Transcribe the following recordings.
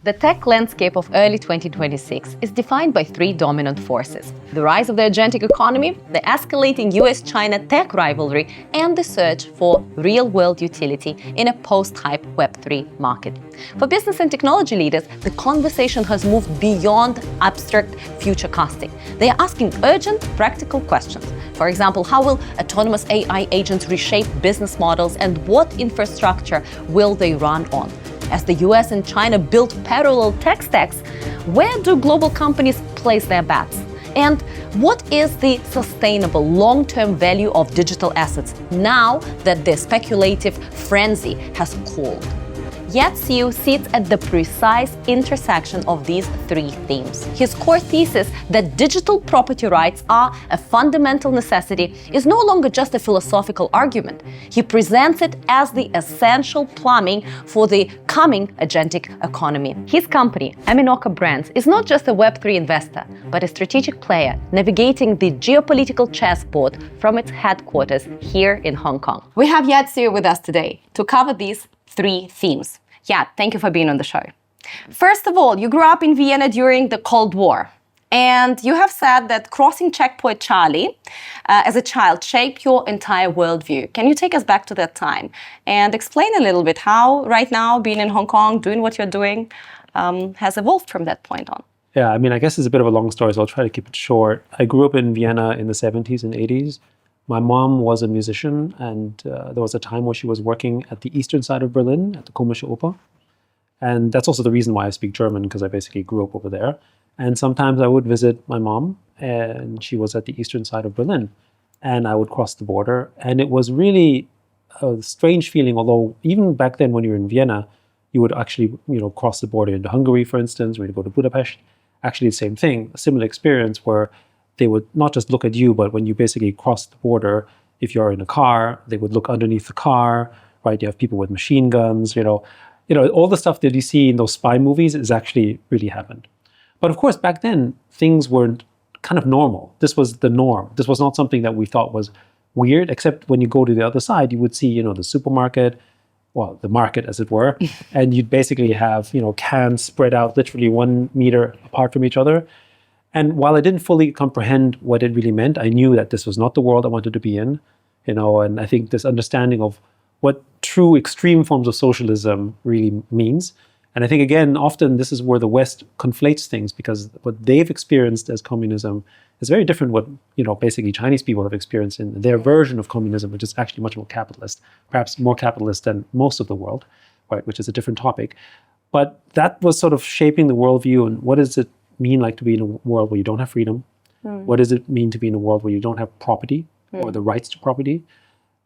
The tech landscape of early 2026 is defined by three dominant forces: the rise of the agentic economy, the escalating US-China tech rivalry, and the search for real-world utility in a post-hype Web3 market. For business and technology leaders, the conversation has moved beyond abstract future casting. They are asking urgent, practical questions. For example, how will autonomous AI agents reshape business models, and what infrastructure will they run on? As the US and China build parallel tech stacks, where do global companies place their bets? And what is the sustainable long-term value of digital assets now that the speculative frenzy has cooled? Yat Siu sits at the precise intersection of these three themes. His core thesis that digital property rights are a fundamental necessity is no longer just a philosophical argument. He presents it as the essential plumbing for the coming agentic economy. His company, Animoca Brands, is not just a Web3 investor, but a strategic player navigating the geopolitical chessboard from its headquarters here in Hong Kong. We have Yat Siu with us today to cover these three themes. Yat, thank you for being on the show. First of all, you grew up in Vienna during the Cold War, and you have said that crossing checkpoint Charlie as a child shaped your entire worldview. Can you take us back to that time and explain a little bit how right now being in Hong Kong, doing what you're doing, has evolved from that point on? Yeah, I mean, I guess it's a bit of a long story, so I'll try to keep it short. I grew up in Vienna in the 70s and 80s. My mom was a musician, and there was a time where she was working at the eastern side of Berlin, at the Komische Oper. And that's also the reason why I speak German, because I basically grew up over there. And sometimes I would visit my mom, and she was at the eastern side of Berlin. And I would cross the border. And it was really a strange feeling, although even back then when you were in Vienna, you would actually cross the border into Hungary, for instance, or you go to Budapest. Actually, the same thing, a similar experience where they would not just look at you, but when you basically cross the border, if you're in a car, they would look underneath the car, right? You have people with machine guns, all the stuff that you see in those spy movies is actually really happened. But of course, back then, things weren't kind of normal. This was the norm. This was not something that we thought was weird, except when you go to the other side, you would see, the supermarket, well, the market as it were, and you'd basically have, cans spread out literally 1 meter apart from each other. And while I didn't fully comprehend what it really meant, I knew that this was not the world I wanted to be in, and I think this understanding of what true extreme forms of socialism really means. And I think, again, often this is where the West conflates things, because what they've experienced as communism is very different what, basically Chinese people have experienced in their version of communism, which is actually much more capitalist, perhaps more capitalist than most of the world, right, which is a different topic. But that was sort of shaping the worldview, and what does it mean like to be in a world where you don't have freedom? What does it mean to be in a world where you don't have property or the rights to property?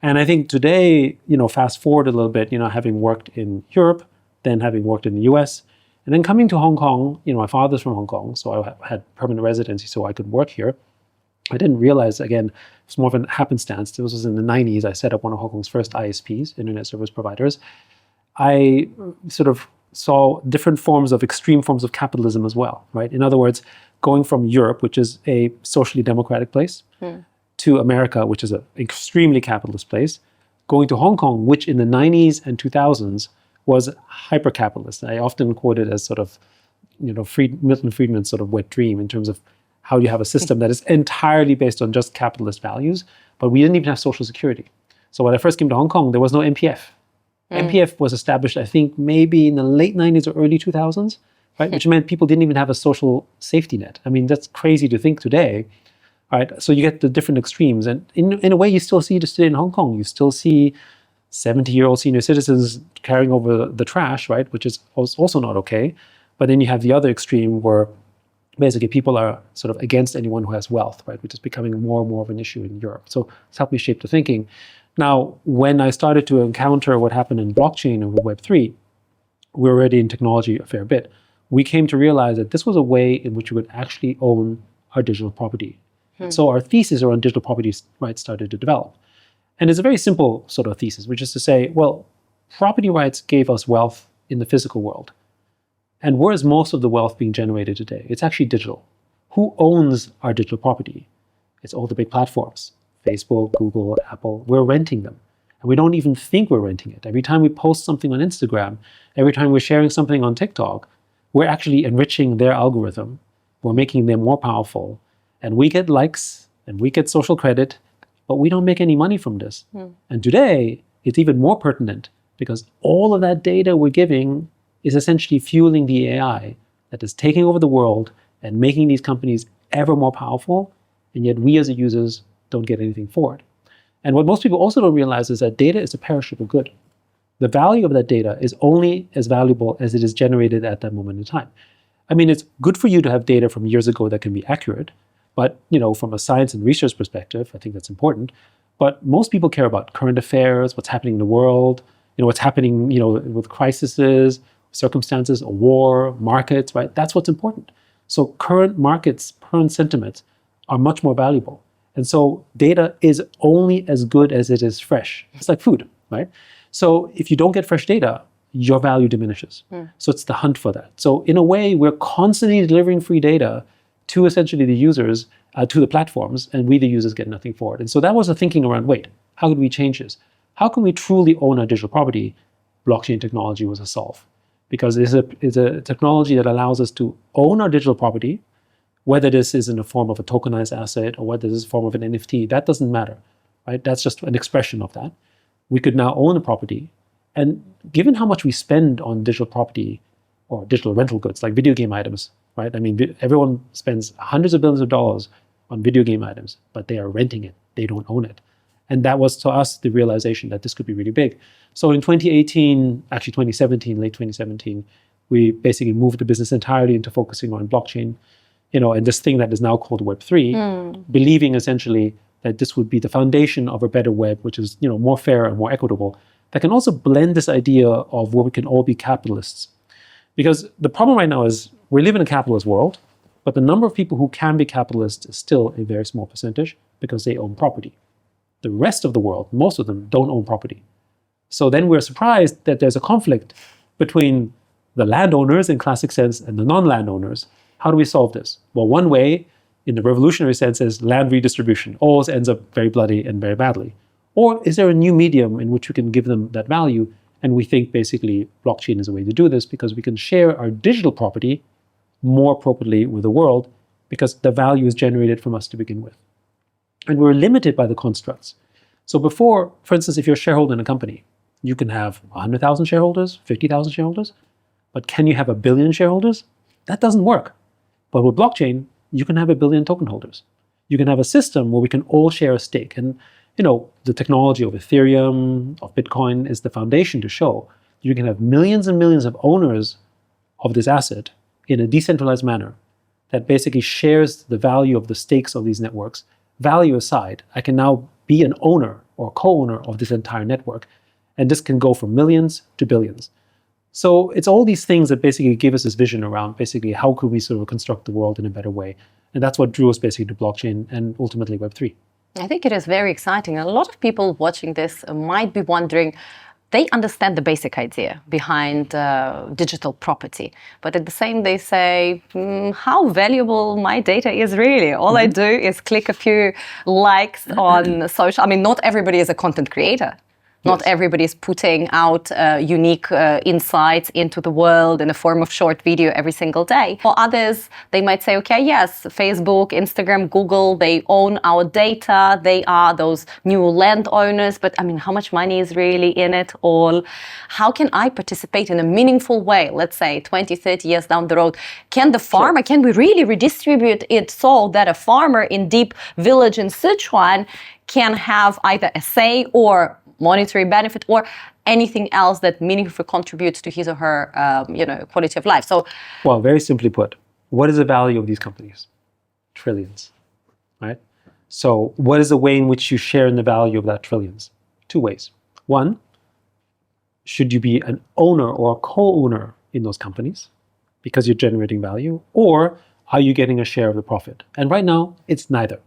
And I think today, fast forward a little bit, having worked in Europe, then having worked in the US, and then coming to Hong Kong, my father's from Hong Kong, so I had permanent residency so I could work here. I didn't realize, again, it's more of a happenstance. This was in the 90s. I set up one of Hong Kong's first ISPs, Internet Service Providers. I sort of saw different forms of extreme forms of capitalism as well, right? In other words, going from Europe, which is a socially democratic place, to America, which is an extremely capitalist place, going to Hong Kong, which in the 90s and 2000s was hyper-capitalist. I often quote it as sort of, Milton Friedman's sort of wet dream in terms of how you have a system that is entirely based on just capitalist values, but we didn't even have social security. So when I first came to Hong Kong, there was no MPF. MPF was established, I think, maybe in the late 90s or early 2000s, right? Which meant people didn't even have a social safety net. I mean, that's crazy to think today, right? So you get the different extremes. And in a way, you still see it today in Hong Kong. You still see 70-year-old senior citizens carrying over the trash, right? Which is also not okay. But then you have the other extreme where basically people are sort of against anyone who has wealth, right? Which is becoming more and more of an issue in Europe. So it's helped me shape the thinking. Now, when I started to encounter what happened in blockchain and Web3, we were already in technology a fair bit. We came to realize that this was a way in which we would actually own our digital property. So our thesis around digital property rights started to develop. And it's a very simple sort of thesis, which is to say, well, property rights gave us wealth in the physical world. And where is most of the wealth being generated today? It's actually digital. Who owns our digital property? It's all the big platforms. Facebook, Google, Apple, we're renting them. And we don't even think we're renting it. Every time we post something on Instagram, every time we're sharing something on TikTok, we're actually enriching their algorithm. We're making them more powerful. And we get likes and we get social credit, but we don't make any money from this. And today, it's even more pertinent because all of that data we're giving is essentially fueling the AI that is taking over the world and making these companies ever more powerful. And yet we as users don't get anything for it. And what most people also don't realize is that data is a perishable good. The value of that data is only as valuable as it is generated at that moment in time. I mean, it's good for you to have data from years ago that can be accurate, but from a science and research perspective, I think that's important. But most people care about current affairs, what's happening in the world, what's happening, with crises, circumstances, a war, markets, right? That's what's important. So current markets, current sentiments are much more valuable. And so data is only as good as it is fresh. It's like food, right? So if you don't get fresh data, your value diminishes. So it's the hunt for that. So in a way, we're constantly delivering free data to essentially the users, to the platforms, and we, the users, get nothing for it. And so that was the thinking around, wait, how could we change this? How can we truly own our digital property? Blockchain technology was a solve. Because it's a technology that allows us to own our digital property, whether this is in the form of a tokenized asset or whether this is in the form of an NFT, that doesn't matter, right? That's just an expression of that. We could now own a property. And given how much we spend on digital property or digital rental goods, like video game items, right? I mean, everyone spends hundreds of billions of dollars on video game items, but they are renting it. They don't own it. And that was, to us, the realization that this could be really big. So in 2018, actually 2017, late 2017, we basically moved the business entirely into focusing on blockchain, and this thing that is now called Web3, believing essentially that this would be the foundation of a better web, which is more fair and more equitable, that can also blend this idea of where we can all be capitalists. Because the problem right now is we live in a capitalist world, but the number of people who can be capitalists is still a very small percentage because they own property. The rest of the world, most of them, don't own property. So then we're surprised that there's a conflict between the landowners in classic sense and the non-landowners. How do we solve this? Well, one way, in the revolutionary sense, is land redistribution. Always ends up very bloody and very badly. Or is there a new medium in which we can give them that value? And we think basically blockchain is a way to do this because we can share our digital property more appropriately with the world because the value is generated from us to begin with. And we're limited by the constructs. So before, for instance, if you're a shareholder in a company, you can have 100,000 shareholders, 50,000 shareholders, but can you have 1 billion shareholders? That doesn't work. But with blockchain, you can have 1 billion token holders. You can have a system where we can all share a stake. And the technology of Ethereum, of Bitcoin is the foundation to show you can have millions and millions of owners of this asset in a decentralized manner that basically shares the value of the stakes of these networks. Value aside, I can now be an owner or co-owner of this entire network. And this can go from millions to billions. So it's all these things that basically give us this vision around basically how could we sort of construct the world in a better way. And that's what drew us basically to blockchain and ultimately Web3. I think it is very exciting. A lot of people watching this might be wondering, they understand the basic idea behind digital property, but at the same they say, how valuable my data is really. All I do is click a few likes on social. I mean, not everybody is a content creator. Not everybody is putting out unique insights into the world in the form of short video every single day. For others, they might say, okay, yes, Facebook, Instagram, Google, they own our data. They are those new landowners. But I mean, how much money is really in it all? How can I participate in a meaningful way? Let's say 20, 30 years down the road. Can the farmer, can we really redistribute it so that a farmer in deep village in Sichuan can have either a say or monetary benefit or anything else that meaningfully contributes to his or her, quality of life? So, well, very simply put, what is the value of these companies? Trillions, right? So what is the way in which you share in the value of that trillions? Two ways. One, should you be an owner or a co-owner in those companies because you're generating value, or are you getting a share of the profit? And right now, it's neither.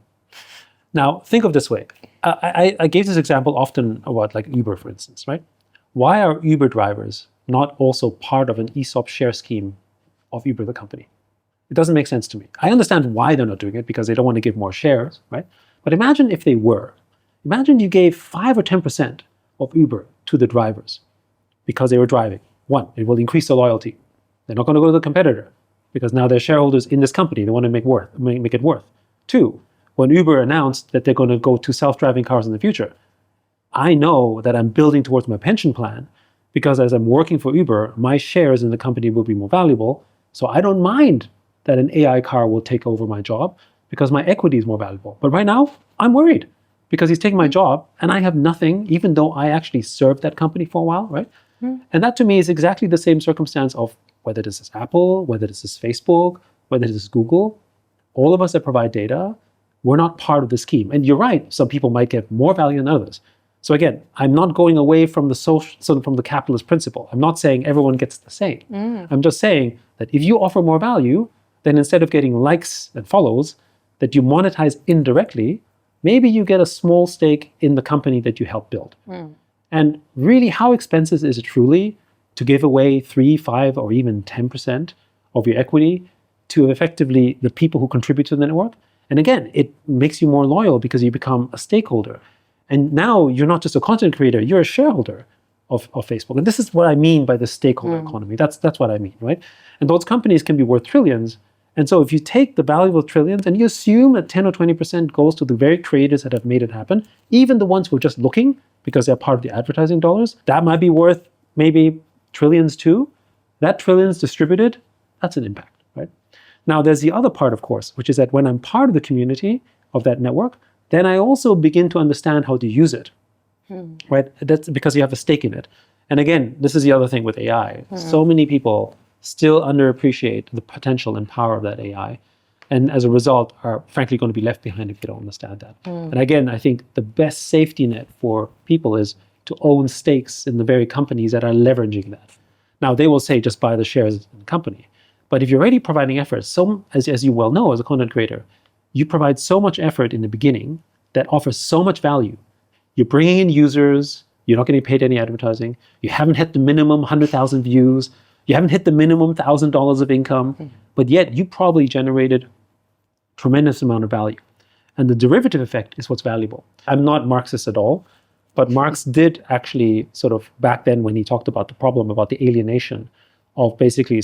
Now, think of this way. I gave this example often about like Uber, for instance, right? Why are Uber drivers not also part of an ESOP share scheme of Uber, the company? It doesn't make sense to me. I understand why they're not doing it because they don't want to give more shares, right? But imagine if they were. Imagine you gave 5 or 10% of Uber to the drivers because they were driving. One, it will increase their loyalty. They're not going to go to the competitor because now they're shareholders in this company. They want to make it worth. 2, when Uber announced that they're going to go to self-driving cars in the future, I know that I'm building towards my pension plan because as I'm working for Uber, my shares in the company will be more valuable. So I don't mind that an AI car will take over my job because my equity is more valuable. But right now, I'm worried because he's taking my job and I have nothing, even though I actually served that company for a while, right? And that to me is exactly the same circumstance of whether this is Apple, whether this is Facebook, whether this is Google. All of us that provide data, we're not part of the scheme. And you're right, some people might get more value than others. So again, I'm not going away from the capitalist principle. I'm not saying everyone gets the same. I'm just saying that if you offer more value, then instead of getting likes and follows that you monetize indirectly, maybe you get a small stake in the company that you help build. And really, how expensive is it truly to give away 3, 5, or even 10% of your equity to effectively the people who contribute to the network? And again, it makes you more loyal because you become a stakeholder. And now you're not just a content creator, you're a shareholder of Facebook. And this is what I mean by the stakeholder economy. That's what I mean, right? And those companies can be worth trillions. And so if you take the valuable trillions and you assume that 10 or 20% goes to the very creators that have made it happen, even the ones who are just looking because they're part of the advertising dollars, that might be worth maybe trillions too. That trillions distributed, that's an impact, right? Now there's the other part, of course, which is that when I'm part of the community of that network, then I also begin to understand how to use it, right? That's because you have a stake in it. And again, this is the other thing with AI. So many people still underappreciate the potential and power of that AI. And as a result, are frankly going to be left behind if they don't understand that. And again, I think the best safety net for people is to own stakes in the very companies that are leveraging that. Now, they will say just buy the shares in the company. But if you're already providing effort, as you well know as a content creator, you provide so much effort in the beginning that offers so much value. You're bringing in users, you're not getting paid any advertising, you haven't hit the minimum 100,000 views, you haven't hit the minimum $1,000 of income, but yet you probably generated tremendous amount of value. And the derivative effect is what's valuable. I'm not Marxist at all, but Marx did actually sort of back then when he talked about the problem about the alienation of basically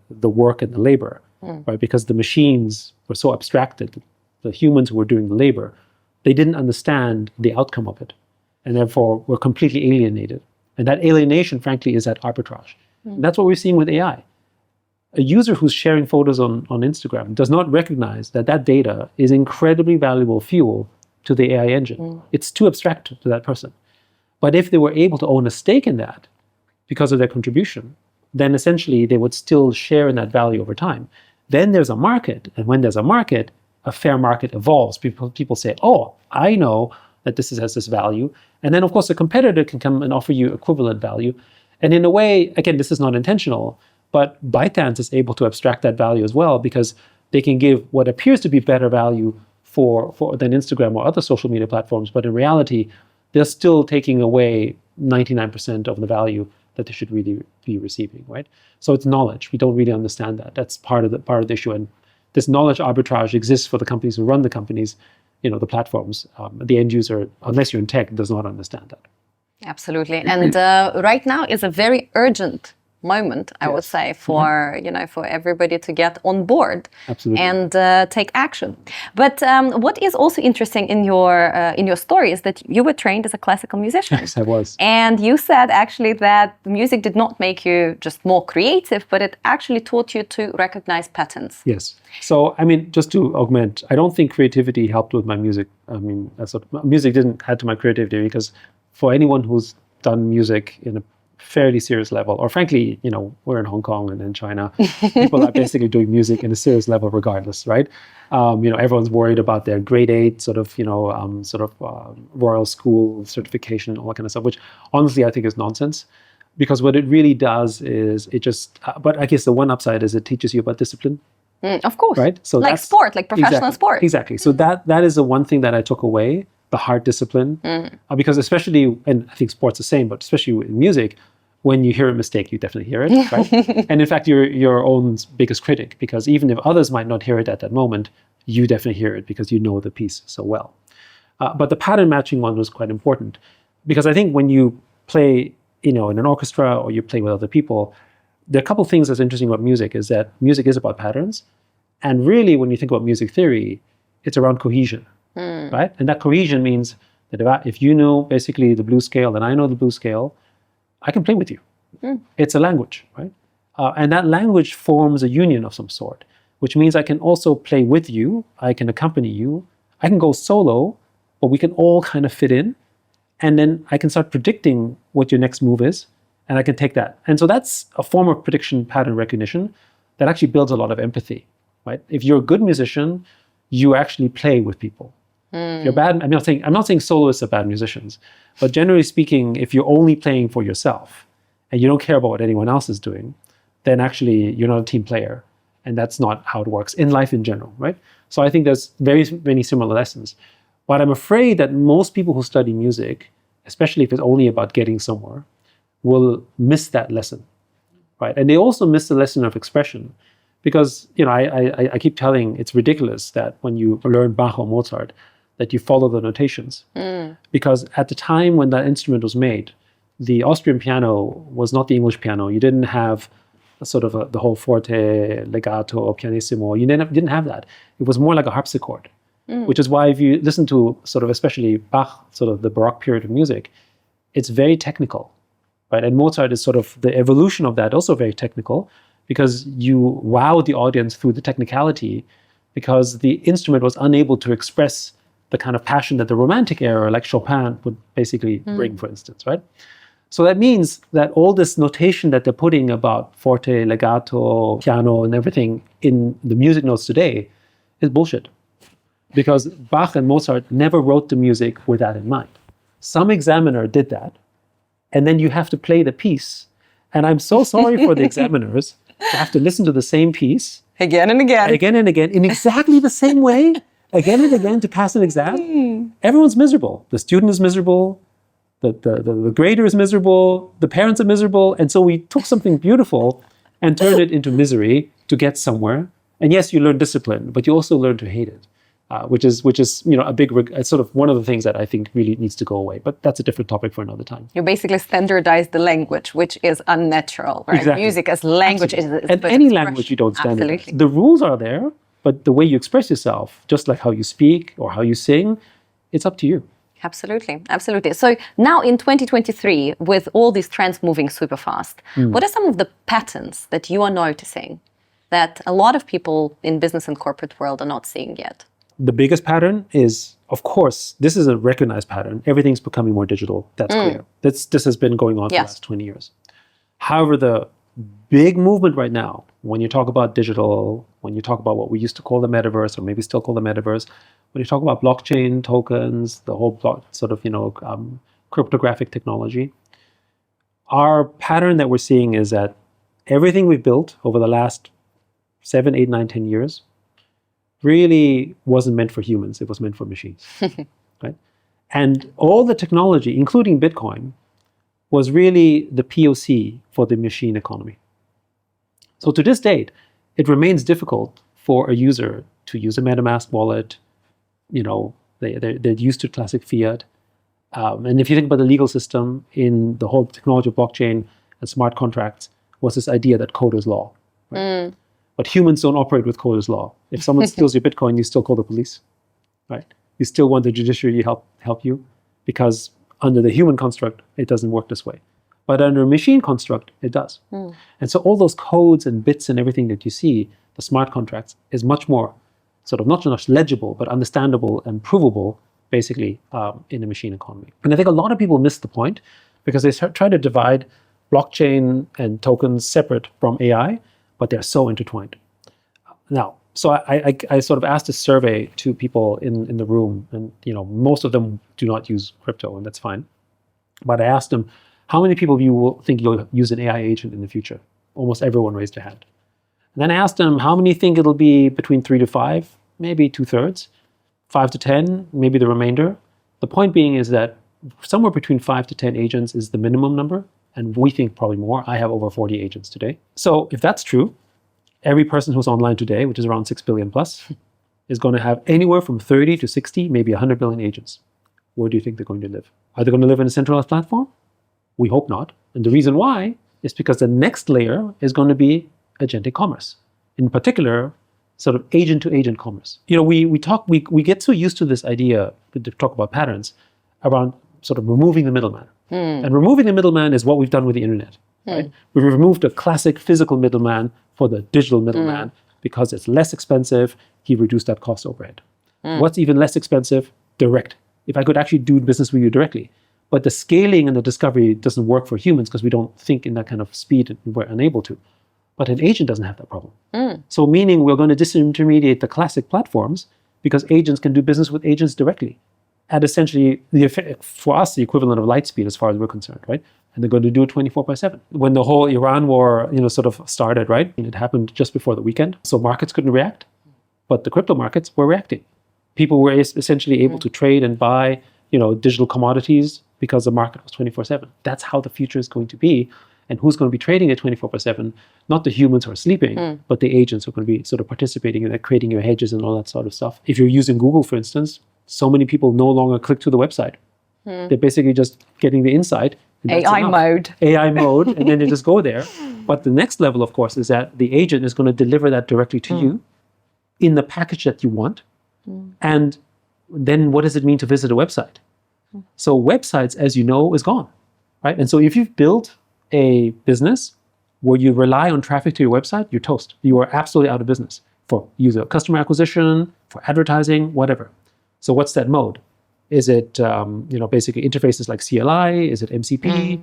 the work and the labor, right? Because the machines were so abstracted, the humans who were doing the labor, they didn't understand the outcome of it, and therefore were completely alienated. And that alienation, frankly, is that arbitrage. And that's what we're seeing with AI. A user who's sharing photos on Instagram does not recognize that that data is incredibly valuable fuel to the AI engine. It's too abstract to that person. But if they were able to own a stake in that because of their contribution, then essentially they would still share in that value over time. Then there's a market. And when there's a market, a fair market evolves. People say, oh, I know that has this value. And then, of course, a competitor can come and offer you equivalent value. And in a way, again, this is not intentional, but ByteDance is able to abstract that value as well because they can give what appears to be better value for than Instagram or other social media platforms. But in reality, they're still taking away 99% of the value that they should really be receiving, right? So it's knowledge. We don't really understand that. That's part of the issue. And this knowledge arbitrage exists for the companies who run the companies, the platforms. The end user, unless you're in tech, does not understand that. Absolutely. And right now is a very urgent moment, I would say, for for everybody to get on board and take action. But what is also interesting in your story is that you were trained as a classical musician. Yes, I was. And you said actually that music did not make you just more creative, but it actually taught you to recognize patterns. Yes. So, I mean, just to augment, I don't think creativity helped with my music. I mean, music didn't add to my creativity because for anyone who's done music in a fairly serious level, or frankly, we're in Hong Kong and in China, people are basically doing music in a serious level regardless, right? Everyone's worried about their grade 8 royal school certification, all that kind of stuff, which honestly I think is nonsense, because what it really does is it just, but I guess the one upside is it teaches you about discipline. Of course, right? So like sport, like professional sport. Exactly. So that is the one thing that I took away, the hard discipline, because especially, and I think sport's the same, but especially with music, when you hear a mistake, you definitely hear it, right? And in fact, you're your own biggest critic, because even if others might not hear it at that moment, you definitely hear it because you know the piece so well. But the pattern matching one was quite important, because I think when you play, in an orchestra or you play with other people, there are a couple of things that's interesting about music is that music is about patterns. And really, when you think about music theory, it's around cohesion, right? And that cohesion means that if you know basically the blues scale and I know the blues scale, I can play with you. It's a language, right? And that language forms a union of some sort, which means I can also play with you, I can accompany you, I can go solo, but we can all kind of fit in. And then I can start predicting what your next move is, and I can take that. And so that's a form of prediction pattern recognition that actually builds a lot of empathy, right? If you're a good musician, you actually play with people. If you're bad, I'm not saying soloists are bad musicians, but generally speaking, if you're only playing for yourself and you don't care about what anyone else is doing, then actually you're not a team player. And that's not how it works in life in general, right? So I think there's very many similar lessons. But I'm afraid that most people who study music, especially if it's only about getting somewhere, will miss that lesson, right? And they also miss the lesson of expression. Because, I keep telling it's ridiculous that when you learn Bach or Mozart, that you follow the notations. Because at the time when that instrument was made, the Austrian piano was not the English piano. You didn't have the whole forte, legato, or pianissimo. You didn't have that. It was more like a harpsichord, which is why if you listen to especially Bach, the Baroque period of music, it's very technical, right? And Mozart is the evolution of that, also very technical, because you wow the audience through the technicality, because the instrument was unable to express the kind of passion that the Romantic era, like Chopin, would basically bring, for instance, right? So that means that all this notation that they're putting about forte, legato, piano, and everything in the music notes today is bullshit. Because Bach and Mozart never wrote the music with that in mind. Some examiner did that, and then you have to play the piece. And I'm so sorry for the examiners to have to listen to the same piece again and again, in exactly the same way, again and again to pass an exam. Everyone's miserable. The student is miserable. The grader is miserable. The parents are miserable. And so we took something beautiful and turned it into misery to get somewhere. And yes, you learn discipline, but you also learn to hate it, which is a big one of the things that I think really needs to go away. But that's a different topic for another time. You basically standardize the language, which is unnatural, right? Exactly. Music as language is and any language you don't standardize. Absolutely. The rules are there, but the way you express yourself, just like how you speak or how you sing, it's up to you. Absolutely, absolutely. So now in 2023, with all these trends moving super fast, what are some of the patterns that you are noticing that a lot of people in business and corporate world are not seeing yet? The biggest pattern is, of course, this is a recognized pattern. Everything's becoming more digital. That's clear. This has been going on for the last 20 years. However, the big movement right now, when you talk about digital, when you talk about what we used to call the metaverse, or maybe still call the metaverse, when you talk about blockchain tokens, the whole cryptographic technology, our pattern that we're seeing is that everything we've built over the last 7, 8, 9, 10 years really wasn't meant for humans. It was meant for machines, right? And all the technology, including Bitcoin, was really the POC for the machine economy. So to this date, it remains difficult for a user to use a MetaMask wallet. They're used to classic fiat. And if you think about the legal system in the whole technology of blockchain and smart contracts, was this idea that code is law. Right? But humans don't operate with code as law. If someone steals your Bitcoin, you still call the police, right? You still want the judiciary to help you, because under the human construct, it doesn't work this way. But under a machine construct, it does. And so all those codes and bits and everything that you see, the smart contracts, is much more not just legible, but understandable and provable, basically, in a machine economy. And I think a lot of people miss the point because they try to divide blockchain and tokens separate from AI, but they're so intertwined. Now, so I asked a survey to people in the room, and most of them do not use crypto, and that's fine. But I asked them, how many people of you will think you'll use an AI agent in the future? Almost everyone raised their hand. And then I asked them, how many think it'll be between 3 to 5? Maybe 2/3, 5 to 10, maybe the remainder. The point being is that somewhere between 5 to 10 agents is the minimum number, and we think probably more. I have over 40 agents today. So if that's true, every person who's online today, which is around 6 billion plus, is going to have anywhere from 30 to 60, maybe 100 billion agents. Where do you think they're going to live? Are they going to live in a centralized platform? We hope not. And the reason why is because the next layer is going to be agentic commerce. In particular, sort of agent-to-agent commerce. We get so used to this idea, to talk about patterns, around sort of removing the middleman. And removing the middleman is what we've done with the internet. Right? We've removed the classic physical middleman for the digital middleman because it's less expensive. He reduced that cost overhead. What's even less expensive? Direct. If I could actually do business with you directly. But the scaling and the discovery doesn't work for humans because we don't think in that kind of speed and we're unable to. But an agent doesn't have that problem. So meaning we're going to disintermediate the classic platforms because agents can do business with agents directly at essentially, for us, the equivalent of light speed as far as we're concerned, right? And they're going to do it 24/7. When the whole Iran war, sort of started, right? And it happened just before the weekend. So markets couldn't react, but the crypto markets were reacting. People were essentially able to trade and buy, digital commodities because the market was 24/7. That's how the future is going to be. And who's going to be trading at 24/7? Not the humans who are sleeping, but the agents who are going to be sort of participating in that, creating your hedges and all that sort of stuff. If you're using Google, for instance, so many people no longer click to the website. They're basically just getting the insight. AI mode. AI mode, and then they just go there. But the next level, of course, is that the agent is going to deliver that directly to you in the package that you want. And then what does it mean to visit a website? So websites, as you know, is gone, right? And so if you've built a business where you rely on traffic to your website, you're toast. You are absolutely out of business for user customer acquisition, for advertising, whatever. So what's that mode? Is it, basically interfaces like CLI? Is it MCP?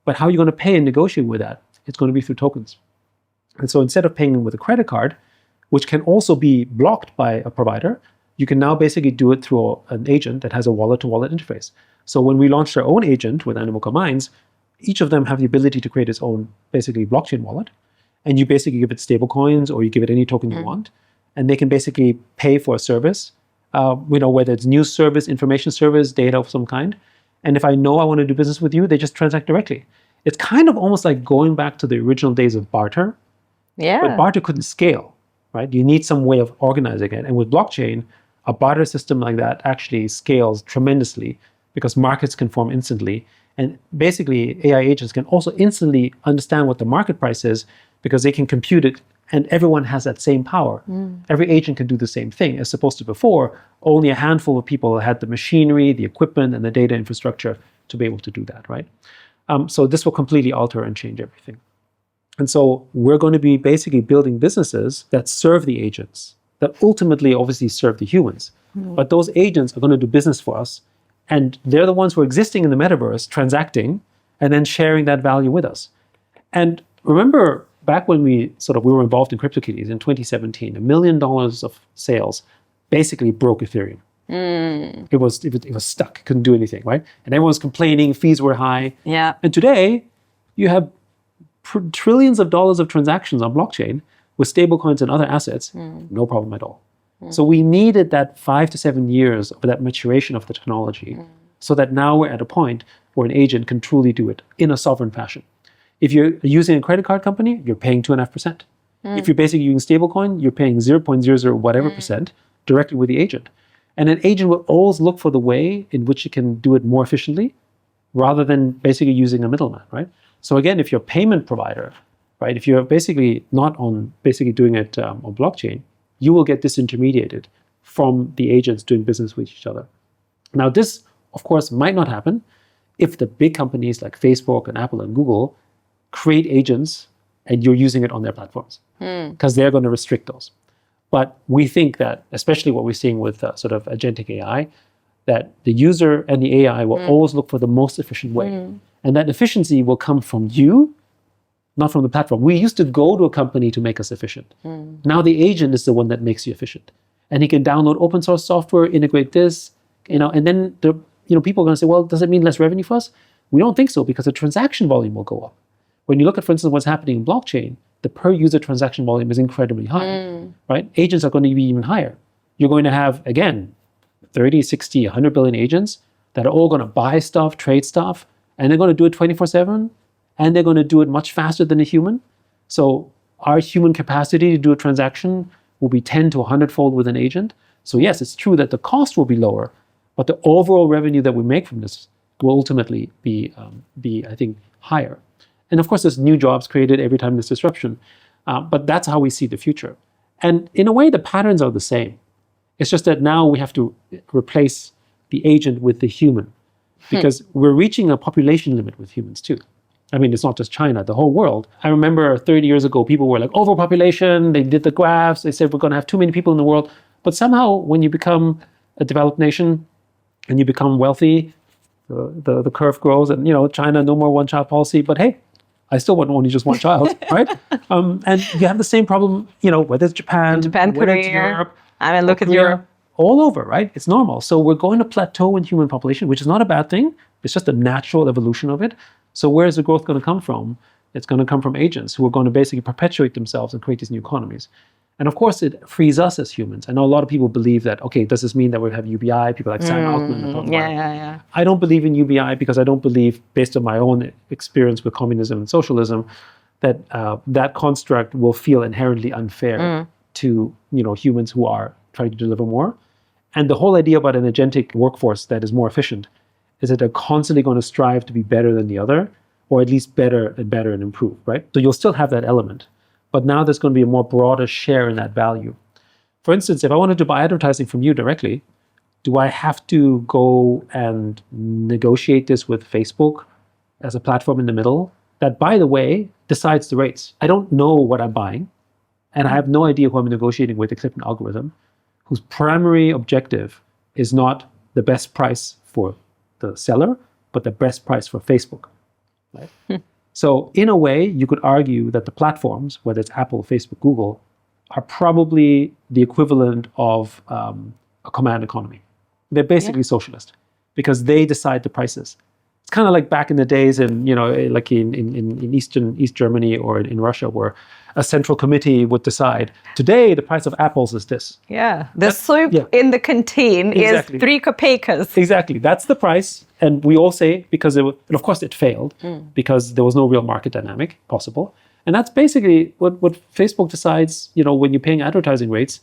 But how are you going to pay and negotiate with that? It's going to be through tokens. And so instead of paying with a credit card, which can also be blocked by a provider, you can now basically do it through an agent that has a wallet-to-wallet interface. So when we launched our own agent with Animoca Brands, each of them have the ability to create its own basically blockchain wallet. And you basically give it stable coins or you give it any token you want. And they can basically pay for a service, whether it's news service, information service, data of some kind. And if I know I want to do business with you, they just transact directly. It's kind of almost like going back to the original days of barter. Yeah. But barter couldn't scale, right? You need some way of organizing it. And with blockchain, a barter system like that actually scales tremendously because markets can form instantly. And basically, AI agents can also instantly understand what the market price is because they can compute it and everyone has that same power. Every agent can do the same thing as opposed to before, only a handful of people had the machinery, the equipment, and the data infrastructure to be able to do that, right? So this will completely alter and change everything. And so we're going to be basically building businesses that serve the agents, that ultimately obviously serve the humans. But those agents are going to do business for us. And they're the ones who are existing in the metaverse, transacting, and then sharing that value with us. And remember, back when we were involved in CryptoKitties in 2017, $1 million of sales basically broke Ethereum. It was stuck, couldn't do anything, right? And everyone was complaining, fees were high. Yeah. And today, you have trillions of dollars of transactions on blockchain with stablecoins and other assets, no problem at all. So we needed that 5 to 7 years of that maturation of the technology so that now we're at a point where an agent can truly do it in a sovereign fashion. If you're using a credit card company, you're paying 2.5%. If you're basically using stablecoin, you're paying 0.00 whatever percent directly with the agent. And an agent will always look for the way in which it can do it more efficiently rather than basically using a middleman, right? So again, if you're a payment provider, right, if you're basically not on basically doing it on blockchain, you will get disintermediated from the agents doing business with each other. Now, this, of course, might not happen if the big companies like Facebook and Apple and Google create agents and you're using it on their platforms, because they're going to restrict those. But we think that, especially what we're seeing with sort of agentic AI, that the user and the AI will always look for the most efficient way. And that efficiency will come from you, not from the platform. We used to go to a company to make us efficient. Now the agent is the one that makes you efficient. And he can download open source software, integrate this, and then people are going to say, well, does it mean less revenue for us? We don't think so, because the transaction volume will go up. When you look at, for instance, what's happening in blockchain, the per user transaction volume is incredibly high, right? Agents are going to be even higher. You're going to have, again, 30, 60, 100 billion agents that are all going to buy stuff, trade stuff, and they're going to do it 24/7, and they're going to do it much faster than a human. So our human capacity to do a transaction will be 10 to 100-fold with an agent. So yes, it's true that the cost will be lower, but the overall revenue that we make from this will ultimately be I think, higher. And of course, there's new jobs created every time there's disruption. But that's how we see the future. And in a way, the patterns are the same. It's just that now we have to replace the agent with the human, because we're reaching a population limit with humans too. I mean, it's not just China, the whole world. I remember 30 years ago, people were like, overpopulation, they did the graphs, they said we're going to have too many people in the world. But somehow, when you become a developed nation and you become wealthy, the curve grows, and China, no more one-child policy, but hey, I still want only just one child, right? And you have the same problem, whether it's Japan, whether Korea, it's Europe, I mean, look at Korea, Europe. all over, right? It's normal. So we're going to plateau in human population, which is not a bad thing. It's just a natural evolution of it. So where is the growth going to come from? It's going to come from agents who are going to basically perpetuate themselves and create these new economies. And of course, it frees us as humans. I know a lot of people believe that, okay, does this mean that we have UBI? People like Sam Altman. Yeah. I don't believe in UBI because I don't believe, based on my own experience with communism and socialism, that that construct will feel inherently unfair to humans who are trying to deliver more. And the whole idea about an agentic workforce that is more efficient is that they're constantly going to strive to be better than the other, or at least better and improve, right? So you'll still have that element. But now there's going to be a more broader share in that value. For instance, if I wanted to buy advertising from you directly, do I have to go and negotiate this with Facebook as a platform in the middle that, by the way, decides the rates? I don't know what I'm buying, and I have no idea who I'm negotiating with except an algorithm whose primary objective is not the best price for the seller, but the best price for Facebook, right? So in a way, you could argue that the platforms, whether it's Apple, Facebook, Google, are probably the equivalent of a command economy. They're basically socialist because they decide the prices. It's kind of like back in the days like in East Germany or in Russia, where a central committee would decide, today the price of apples is this. Yeah, the soup in the canteen is 3 kopeckas. Exactly, that's the price. And we all say, because and of course it failed, because there was no real market dynamic possible. And that's basically what Facebook decides, when you're paying advertising rates.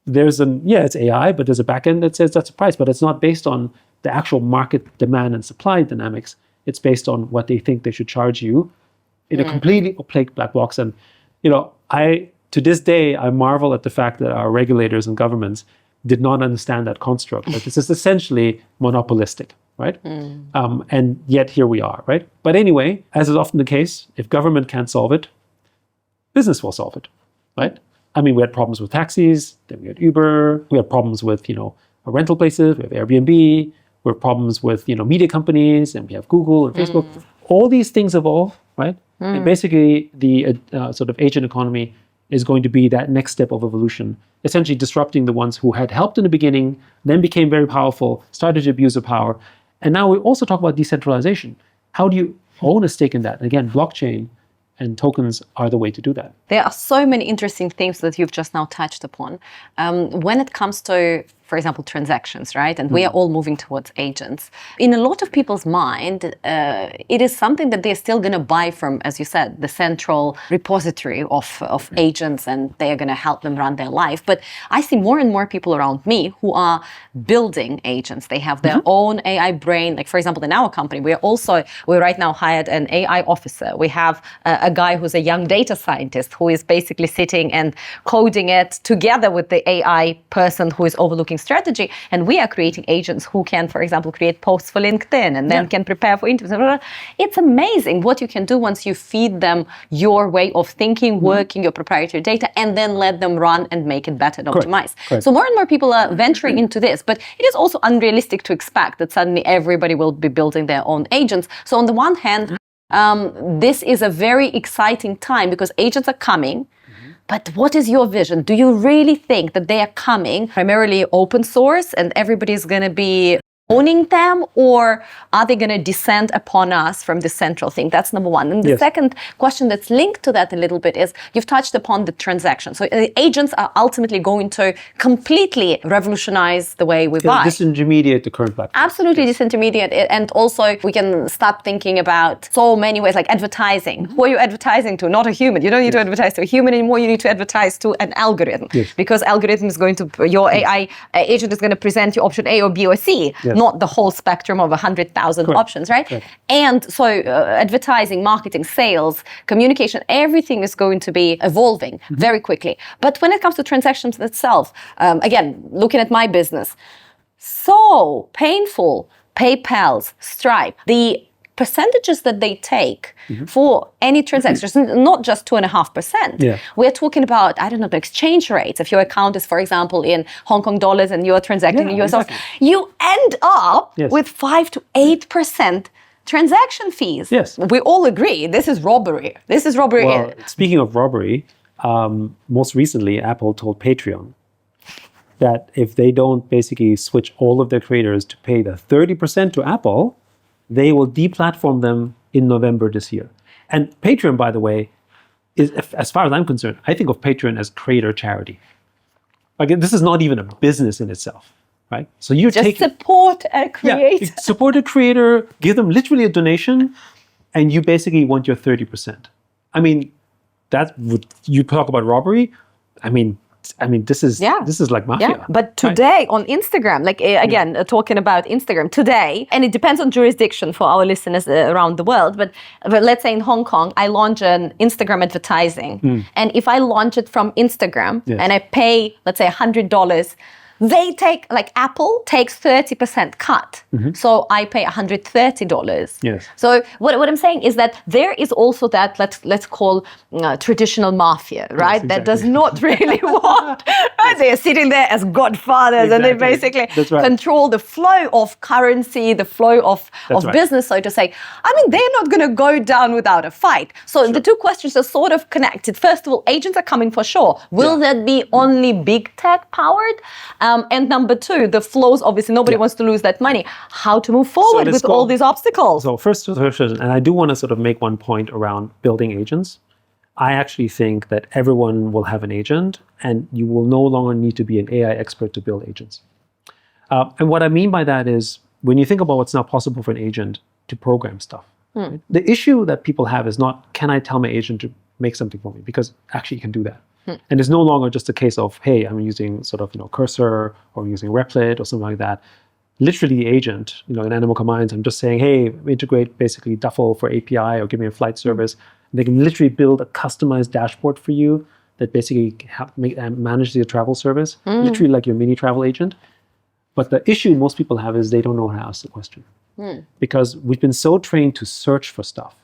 There's it's AI, but there's a backend that says that's a price, but it's not based on the actual market demand and supply dynamics. It's based on what they think they should charge you in a completely opaque black box. And, to this day, I marvel at the fact that our regulators and governments did not understand that construct. That this is essentially monopolistic, right? And yet here we are, right? But anyway, as is often the case, if government can't solve it, business will solve it, right? I mean, we had problems with taxis, then we had Uber, we had problems with, rental places, we have Airbnb, we have problems with, media companies, and we have Google and Facebook. All these things evolve, right? And basically, the sort of agent economy is going to be that next step of evolution, essentially disrupting the ones who had helped in the beginning, then became very powerful, started to abuse their power. And now we also talk about decentralization. How do you own a stake in that? And again, blockchain and tokens are the way to do that. There are so many interesting things that you've just now touched upon. When it comes to, for example, transactions, right? And we are all moving towards agents. In a lot of people's mind, it is something that they're still going to buy from, as you said, the central repository of agents, and they are going to help them run their life. But I see more and more people around me who are building agents. They have their own AI brain. Like, for example, in our company, we right now hired an AI officer. We have a guy who's a young data scientist who is basically sitting and coding it together with the AI person who is overlooking strategy, and we are creating agents who can, for example, create posts for LinkedIn and then can prepare for interviews. It's amazing what you can do once you feed them your way of thinking, working, your proprietary data, and then let them run and make it better and optimize. Correct. So more and more people are venturing into this, but it is also unrealistic to expect that suddenly everybody will be building their own agents. So on the one hand, this is a very exciting time because agents are coming. But what is your vision? Do you really think that they are coming primarily open source and everybody's going to be owning them, or are they going to descend upon us from the central thing? That's number one. And the second question that's linked to that a little bit is you've touched upon the transaction. So agents are ultimately going to completely revolutionize the way we buy. Disintermediate the current platform. Absolutely disintermediate. And also we can start thinking about so many ways, like advertising. Who are you advertising to? Not a human. You don't need to advertise to a human anymore. You need to advertise to an algorithm. Because algorithm is going to, your AI agent is going to present you option A or B or C. not the whole spectrum of 100,000 options, right? Correct. And so advertising, marketing, sales, communication, everything is going to be evolving very quickly. But when it comes to transactions itself, again, looking at my business, so painful. PayPal's, Stripe, the percentages that they take for any transactions, not just 2.5%. Yeah. We're talking about, I don't know, the exchange rates. If your account is, for example, in Hong Kong dollars and you're transacting in US dollars, you end up with 5 to 8% transaction fees. Yes. We all agree this is robbery. This is robbery. Well, speaking of robbery, most recently, Apple told Patreon that if they don't basically switch all of their creators to pay the 30% to Apple, they will deplatform them in November this year. And Patreon, by the way, is, as far as I'm concerned, I think of Patreon as creator charity. Like, this is not even a business in itself, right? So you just support a creator. Yeah, support a creator, give them literally a donation, and you basically want your 30%. I mean, that would, you talk about robbery. I mean, this is like mafia. Yeah, but today on Instagram, like again, talking about Instagram today, and it depends on jurisdiction for our listeners around the world, but let's say in Hong Kong, I launch an Instagram advertising. And if I launch it from Instagram and I pay, let's say $100, they take, like Apple takes 30% cut. So I pay $130. Yes. So what I'm saying is that there is also that, let's call traditional mafia, right? That does not really want, right? They are sitting there as godfathers and they basically control the flow of currency, the flow of business, so to say. I mean, they're not going to go down without a fight. So the two questions are sort of connected. First of all, agents are coming for sure. Will that be only big tech powered? And number two, the flows, obviously nobody wants to lose that money. How to move forward with all these obstacles? So first, and I do want to sort of make one point around building agents. I actually think that everyone will have an agent and you will no longer need to be an AI expert to build agents. And what I mean by that is when you think about what's now possible for an agent to program stuff, right? The issue that people have is not, can I tell my agent to make something for me? Because actually you can do that. And it's no longer just a case of, hey, I'm using sort of, Cursor or I'm using Replit or something like that. Literally the agent, in Animoca Brands, I'm just saying, hey, integrate basically Duffel for API or give me a flight service. And they can literally build a customized dashboard for you that basically manage your travel service, literally like your mini travel agent. But the issue most people have is they don't know how to ask the question. Because we've been so trained to search for stuff.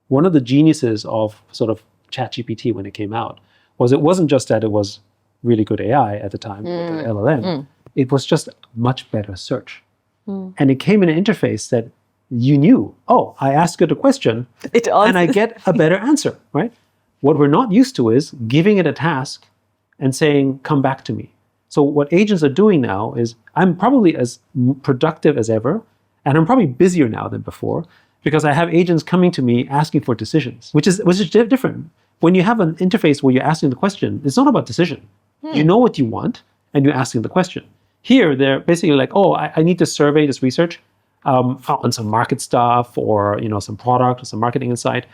One of the geniuses of sort of ChatGPT when it came out was it wasn't just that it was really good AI at the time, with the LLM, it was just much better search. And it came in an interface that you knew, oh, I ask it a question and I get a better answer, right? What we're not used to is giving it a task and saying, come back to me. So what agents are doing now is I'm probably as productive as ever, and I'm probably busier now than before because I have agents coming to me asking for decisions, which is different. When you have an interface where you're asking the question, it's not about decision. You know what you want, and you're asking the question. Here, they're basically like, oh, I need to survey this research on some market stuff or some product or some marketing insight.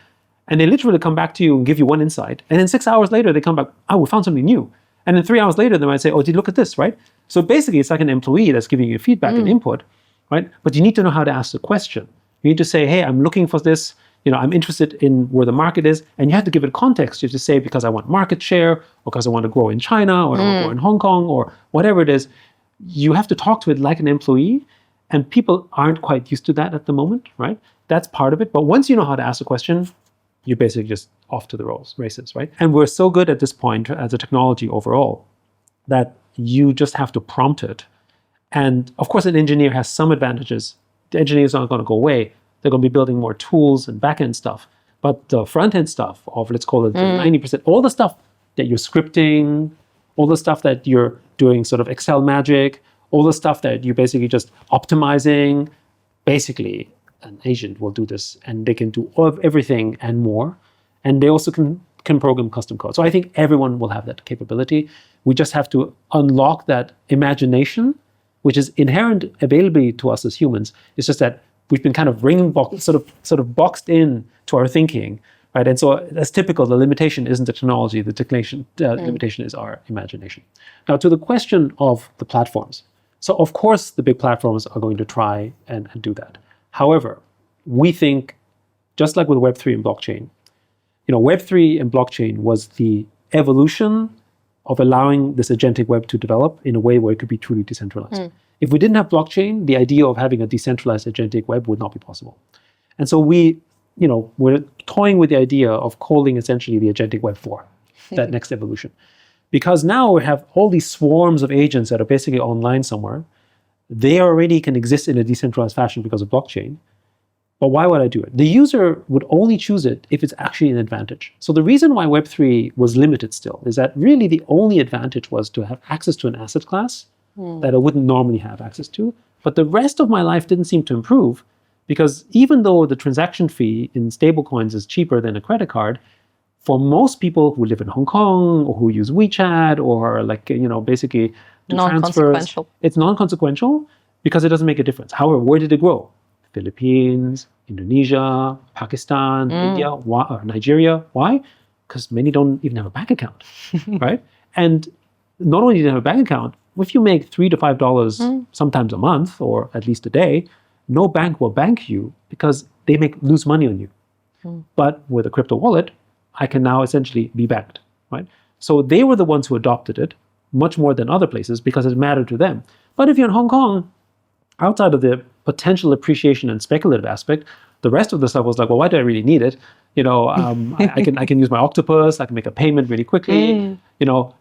And they literally come back to you and give you one insight. And then 6 hours later, they come back, oh, we found something new. And then 3 hours later, they might say, oh, did you look at this, right? So basically, it's like an employee that's giving you feedback and input, right? But you need to know how to ask the question. You need to say, hey, I'm looking for this. I'm interested in where the market is, and you have to give it context. You have to say, because I want market share, or because I want to grow in China, or I want to grow in Hong Kong, or whatever it is. You have to talk to it like an employee, and people aren't quite used to that at the moment, right? That's part of it. But once you know how to ask a question, you're basically just off to the races, right? And we're so good at this point as a technology overall that you just have to prompt it. And of course, an engineer has some advantages. The engineers aren't going to go away. They're going to be building more tools and back-end stuff. But the front-end stuff of, let's call it 90%, all the stuff that you're scripting, all the stuff that you're doing sort of Excel magic, all the stuff that you're basically just optimizing, basically an agent will do this and they can do everything and more. And they also can program custom code. So I think everyone will have that capability. We just have to unlock that imagination, which is inherent availability to us as humans. It's just that we've been kind of sort of boxed in to our thinking, right? And so that's typical. The limitation isn't the technology. The limitation is our imagination. Now, to the question of the platforms. So of course, the big platforms are going to try and do that. However, we think, just like with Web3 and blockchain, Web3 and blockchain was the evolution of allowing this agentic web to develop in a way where it could be truly decentralized. If we didn't have blockchain, the idea of having a decentralized agentic web would not be possible. And so we're toying with the idea of calling essentially the agentic web 4, that next evolution. Because now we have all these swarms of agents that are basically online somewhere. They already can exist in a decentralized fashion because of blockchain. But why would I do it? The user would only choose it if it's actually an advantage. So the reason why Web3 was limited still is that really the only advantage was to have access to an asset class that I wouldn't normally have access to. But the rest of my life didn't seem to improve, because even though the transaction fee in stablecoins is cheaper than a credit card, for most people who live in Hong Kong or who use WeChat or basically do transfers, it's non-consequential because it doesn't make a difference. However, where did it grow? Philippines, Indonesia, Pakistan, India, Nigeria. Why? Because many don't even have a bank account, right? And not only do you have a bank account, if you make $3 to $5 sometimes a month or at least a day, no bank will bank you because they lose money on you. But with a crypto wallet, I can now essentially be banked, right? So they were the ones who adopted it much more than other places because it mattered to them. But if you're in Hong Kong, outside of the potential appreciation and speculative aspect, the rest of the stuff was like, well, why do I really need it? I can use my octopus, I can make a payment really quickly.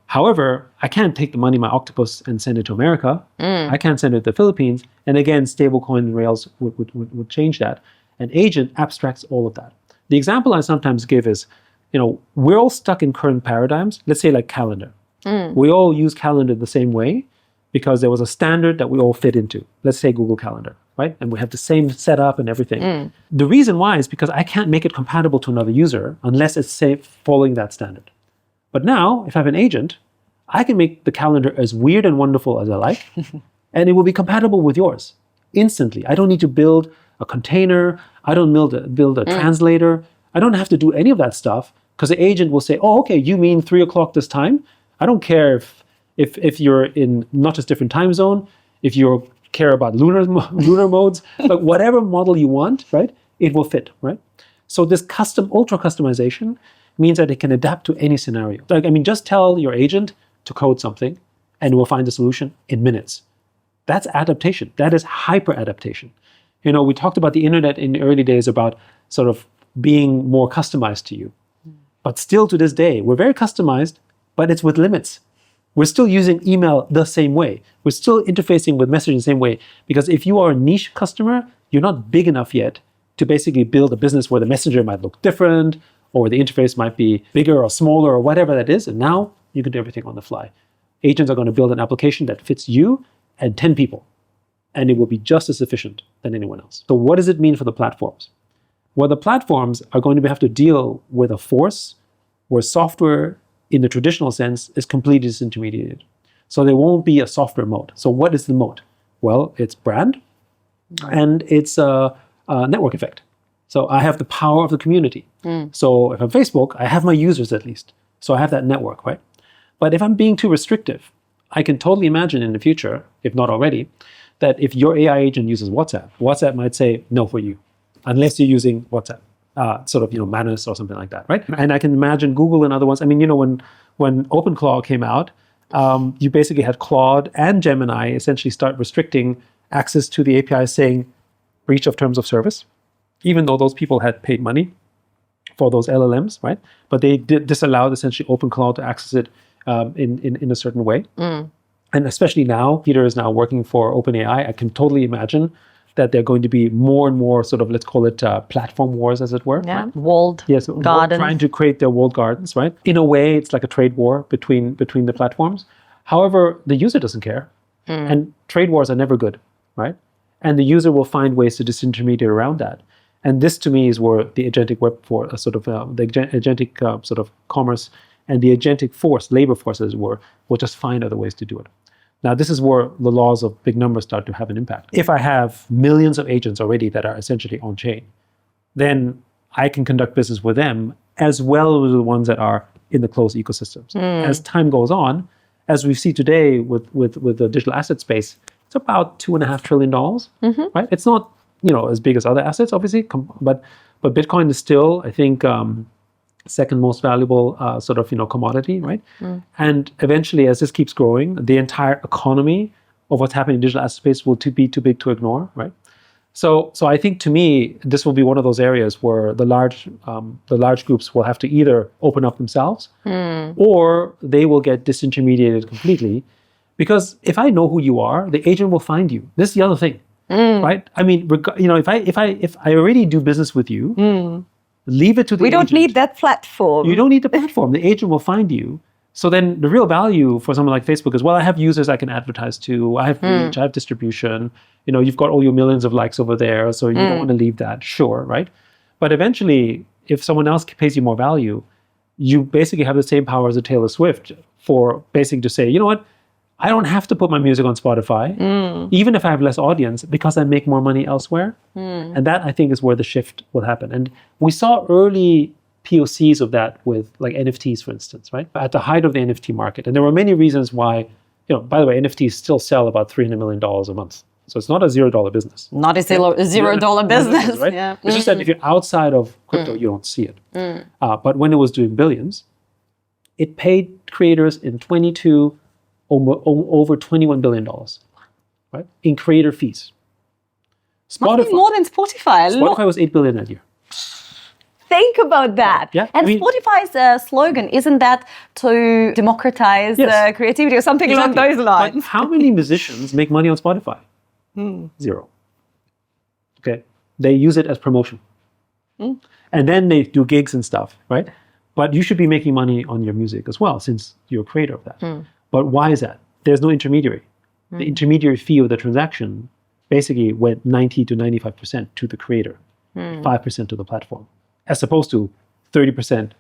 However, I can't take the money in my octopus and send it to America. I can't send it to the Philippines. And again, stablecoin and Rails would change that. An agent abstracts all of that. The example I sometimes give is, we're all stuck in current paradigms. Let's say like calendar. We all use calendar the same way because there was a standard that we all fit into. Let's say Google Calendar, right? And we have the same setup and everything. The reason why is because I can't make it compatible to another user unless it's following that standard. But now, if I have an agent, I can make the calendar as weird and wonderful as I like, and it will be compatible with yours instantly. I don't need to build a container. I don't build a translator. I don't have to do any of that stuff because the agent will say, oh, okay, you mean 3 o'clock this time? I don't care if you're in not just different time zone, if you care about lunar modes, but whatever model you want, right? It will fit, right? So this ultra customization means that it can adapt to any scenario. Just tell your agent to code something and it will find the solution in minutes. That's adaptation. That is hyper adaptation. We talked about the internet in the early days about sort of being more customized to you. But still to this day, we're very customized, but it's with limits. We're still using email the same way. We're still interfacing with messaging the same way. Because if you are a niche customer, you're not big enough yet to basically build a business where the messenger might look different or the interface might be bigger or smaller or whatever that is. And now you can do everything on the fly. Agents are going to build an application that fits you and 10 people. And it will be just as efficient than anyone else. So what does it mean for the platforms? Well, the platforms are going to have to deal with a force where software in the traditional sense is completely disintermediated. So there won't be a software moat. So what is the moat? Well, it's brand and it's a network effect. So I have the power of the community. So if I'm Facebook, I have my users at least. So I have that network, right? But if I'm being too restrictive, I can totally imagine in the future, if not already, that if your AI agent uses WhatsApp might say no for you, unless you're using WhatsApp. Manus or something like that, right? And I can imagine Google and other ones. When OpenClaw came out, you basically had Claude and Gemini essentially start restricting access to the API, saying breach of terms of service, even though those people had paid money for those LLMs, right? But they disallowed essentially OpenClaw to access it in a certain way. And especially now, Peter is now working for OpenAI. I can totally imagine that they're going to be more and more sort of, let's call it platform wars, as it were. Yeah, right? walled gardens. Trying to create their walled gardens, right? In a way, it's like a trade war between the platforms. However, the user doesn't care. And trade wars are never good, right? And the user will find ways to disintermediate around that. And this, to me, is where the agentic web for the agentic sort of commerce and the agentic force, labor forces, will just find other ways to do it. Now, this is where the laws of big numbers start to have an impact. If I have millions of agents already that are essentially on-chain, then I can conduct business with them as well as the ones that are in the closed ecosystems. As time goes on, as we see today with the digital asset space, It's about $2.5 trillion, right? It's not, as big as other assets, obviously, but Bitcoin is still, I think, second most valuable commodity, right? And eventually, as this keeps growing, the entire economy of what's happening in digital asset space will be too big to ignore, right? So I think, to me, this will be one of those areas where the large groups will have to either open up themselves, or they will get disintermediated completely. Because if I know who you are, the agent will find you. This is the other thing, right? I mean, if I already do business with you, leave it to the agent. We don't need that platform. You don't need the platform. The agent will find you. So then the real value for someone like Facebook is, well, I have users I can advertise to. I have reach. I have distribution. You've got all your millions of likes over there. So you don't want to leave that. Sure, right? But eventually, if someone else pays you more value, you basically have the same power as a Taylor Swift for basically to say, you know what? I don't have to put my music on Spotify, even if I have less audience, because I make more money elsewhere. And that, I think, is where the shift will happen. And we saw early POCs of that with like NFTs, for instance, right? At the height of the NFT market. And there were many reasons why, by the way, NFTs still sell about $300 million a month. So it's not a $0 business. Not a $0 business, right? Yeah. It's just that if you're outside of crypto, you don't see it. But when it was doing billions, it paid creators in 22 over $21 billion, right? In creator fees. Must be more than Spotify. Spotify was $8 billion that year. Think about that. Yeah, and Spotify's slogan, isn't that to democratize creativity or something along those lines? But how many musicians make money on Spotify? Zero. Okay. They use it as promotion. And then they do gigs and stuff, right? But you should be making money on your music as well, since you're a creator of that. But why is that? There's no intermediary. The intermediary fee of the transaction basically went 90 to 95% to the creator, 5% to the platform, as opposed to 30%.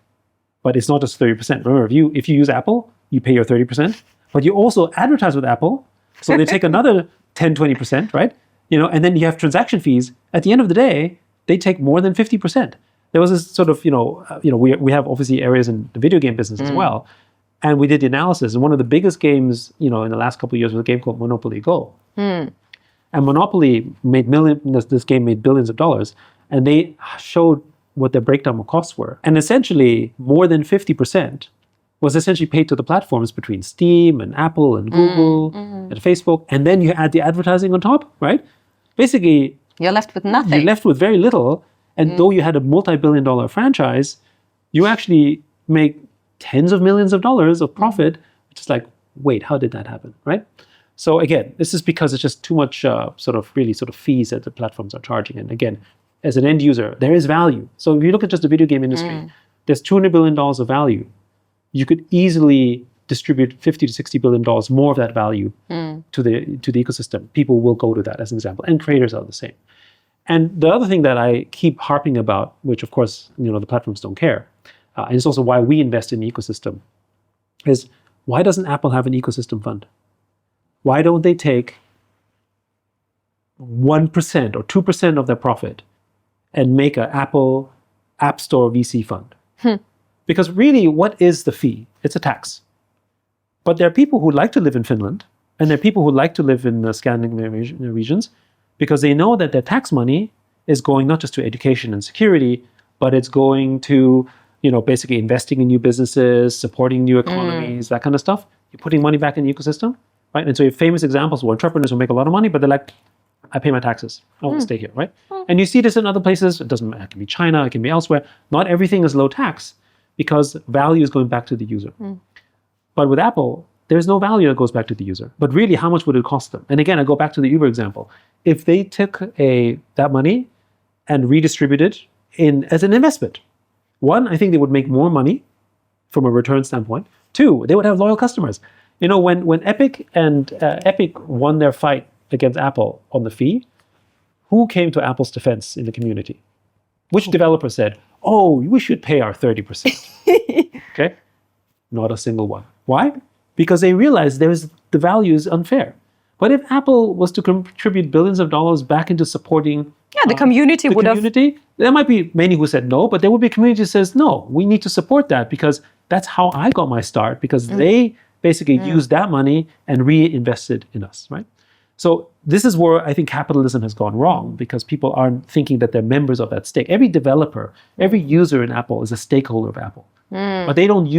But it's not just 30%. Remember, if you use Apple, you pay your 30%, but you also advertise with Apple, so they take another 10, 20%, right? And then you have transaction fees. At the end of the day, they take more than 50%. There was this sort of, we have obviously areas in the video game business as well. And we did the analysis. And one of the biggest games, in the last couple of years was a game called Monopoly Go. And Monopoly this game made billions of dollars. And they showed what their breakdown of costs were. And essentially, more than 50% was essentially paid to the platforms between Steam and Apple and Google and Facebook. And then you add the advertising on top, right? Basically, you're left with nothing. You're left with very little. And though you had a multi-billion-dollar franchise, you actually make tens of millions of dollars of profit, which is like, wait, how did that happen, right? So again, this is because it's just too much fees that the platforms are charging. And again, as an end user, there is value. So if you look at just the video game industry, there's $200 billion of value. You could easily distribute $50 to $60 billion more of that value to the ecosystem. People will go to that as an example, and creators are the same. And the other thing that I keep harping about, which of course the platforms don't care, and it's also why we invest in the ecosystem, is why doesn't Apple have an ecosystem fund? Why don't they take 1% or 2% of their profit and make an Apple App Store VC fund? Because really, what is the fee? It's a tax. But there are people who like to live in Finland, and there are people who like to live in the Scandinavian regions, because they know that their tax money is going not just to education and security, but it's going to basically investing in new businesses, supporting new economies, that kind of stuff. You're putting money back in the ecosystem, right? And so you have famous examples where entrepreneurs will make a lot of money, but they're like, I pay my taxes. I want to stay here, right? And you see this in other places. It doesn't matter. It can be China. It can be elsewhere. Not everything is low tax because value is going back to the user. But with Apple, there's no value that goes back to the user. But really, how much would it cost them? And again, I go back to the Uber example. If they took that money and redistributed as an investment, one, I think they would make more money from a return standpoint. Two, they would have loyal customers. When Epic won their fight against Apple on the fee, who came to Apple's defense in the community? Which developer said, oh, we should pay our 30%? Okay? Not a single one. Why? Because they realized the value is unfair. But if Apple was to contribute billions of dollars back into supporting the community would have. There might be many who said no, but there would be a community that says, no, we need to support that because that's how I got my start, because they basically used that money and reinvested in us, right? So this is where I think capitalism has gone wrong, because people aren't thinking that they're members of that stake. Every developer, every user in Apple is a stakeholder of Apple. But they don't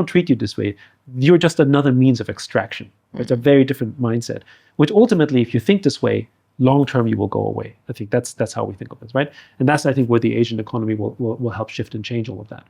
treat you this way. You're just another means of extraction. It's a very different mindset, which ultimately, if you think this way, long term, you will go away. I think that's how we think of it, right? And that's, I think, where the Agent economy will help shift and change all of that.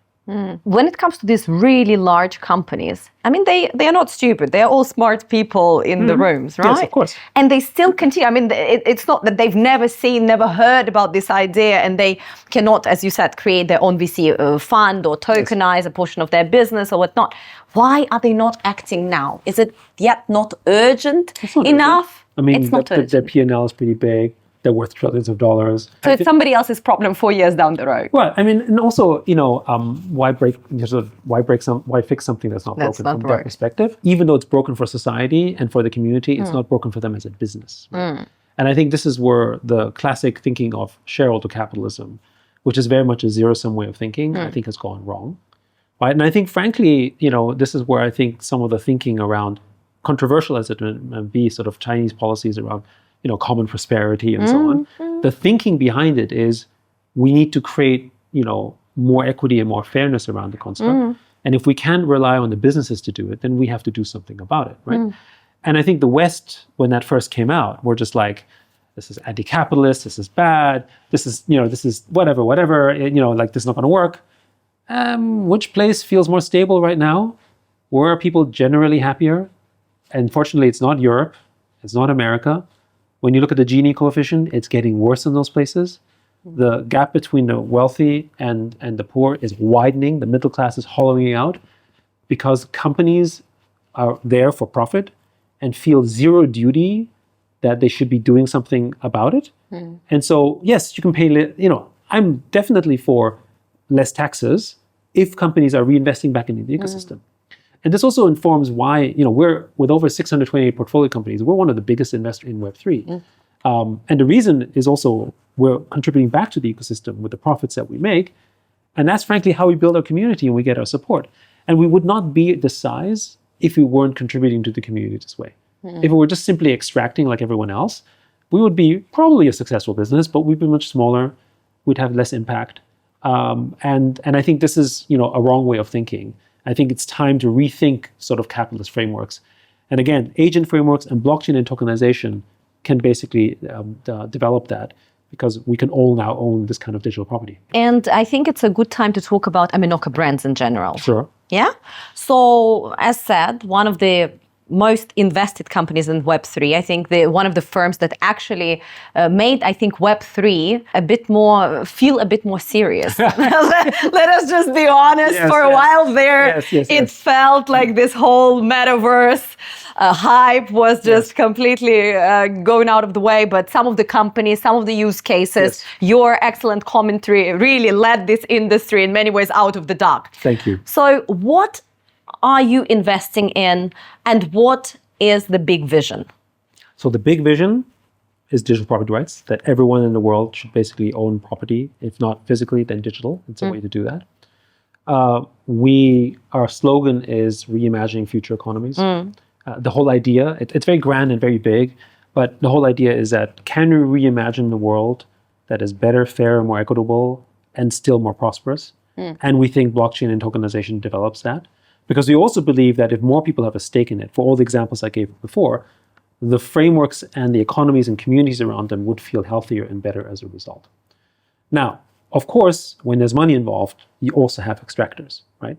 When it comes to these really large companies, I mean, they are not stupid. They are all smart people in the rooms, right? Yes, of course. And they still continue. I mean, it's not that they've never heard about this idea, and they cannot, as you said, create their own VC fund or tokenize a portion of their business or whatnot. Why are they not acting now? Is it yet not urgent enough? I mean, it's not urgent. Their P&L is pretty big. They're worth trillions of dollars. So it's somebody else's problem 4 years down the road. Well, I mean, and also, why fix something that's not broken from their perspective? Even though it's broken for society and for the community, it's not broken for them as a business. Right? And I think this is where the classic thinking of shareholder capitalism, which is very much a zero-sum way of thinking, I think has gone wrong. Right? And I think, frankly, this is where I think some of the thinking around, controversial as it may be, sort of Chinese policies around common prosperity and so on. The thinking behind it is we need to create, more equity and more fairness around the construct. And if we can't rely on the businesses to do it, then we have to do something about it, right? And I think the West, when that first came out, were just like, this is anti-capitalist, this is bad, this is whatever, like this is not going to work. Which place feels more stable right now? Where are people generally happier? And fortunately, it's not Europe, it's not America. When you look at the Gini coefficient, it's getting worse in those places. The gap between the wealthy and the poor is widening. The middle class is hollowing out because companies are there for profit and feel zero duty that they should be doing something about it. And so, yes, you can pay, I'm definitely for less taxes if companies are reinvesting back into the ecosystem. And this also informs why, we're, with over 628 portfolio companies, we're one of the biggest investors in Web3. And the reason is also we're contributing back to the ecosystem with the profits that we make. And that's frankly how we build our community and we get our support. And we would not be this size if we weren't contributing to the community this way. If we were just simply extracting like everyone else, we would be probably a successful business, but we'd be much smaller. We'd have less impact. And I think this is, a wrong way of thinking. I think it's time to rethink sort of capitalist frameworks. And again, agent frameworks and blockchain and tokenization can basically develop that, because we can all now own this kind of digital property. And I think it's a good time to talk about Animoca Brands in general. Sure. Yeah? So, as said, one of the most invested companies in Web3. I think one of the firms that actually made, I think, Web3 feel a bit more serious. Let us just be honest. Yes, for a while there, it felt like this whole metaverse hype was just completely going out of the way. But some of the companies, some of the use cases, your excellent commentary really led this industry in many ways out of the dark. Thank you. So what are you investing in, and what is the big vision? So the big vision is digital property rights, that everyone in the world should basically own property, if not physically, then digital. It's a way to do that. Our slogan is reimagining future economies. The whole idea, it's very grand and very big, but the whole idea is that can we reimagine the world that is better, fairer, more equitable, and still more prosperous? And we think blockchain and tokenization develops that. Because we also believe that if more people have a stake in it, for all the examples I gave before, the frameworks and the economies and communities around them would feel healthier and better as a result. Now, of course, when there's money involved, you also have extractors, right?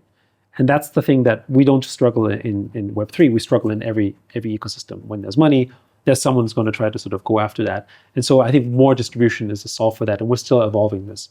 And that's the thing that we don't just struggle in Web3, we struggle in every ecosystem. When there's money, there's someone who's going to try to sort of go after that. And so I think more distribution is the solve for that, and we're still evolving this.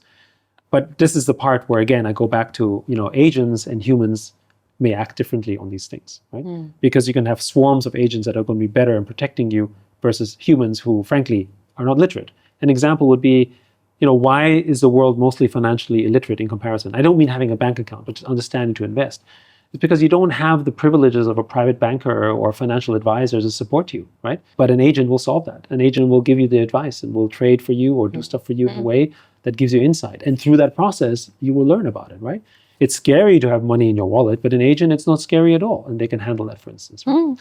But this is the part where, again, I go back to, agents and humans may act differently on these things, right? Because you can have swarms of agents that are going to be better in protecting you versus humans who, frankly, are not literate. An example would be, why is the world mostly financially illiterate in comparison? I don't mean having a bank account, but just understanding to invest. It's because you don't have the privileges of a private banker or financial advisor to support you, right? But an agent will solve that. An agent will give you the advice and will trade for you or do stuff for you in a way that gives you insight. And through that process, you will learn about it, right? It's scary to have money in your wallet, but an agent, it's not scary at all. And they can handle that, for instance. Right?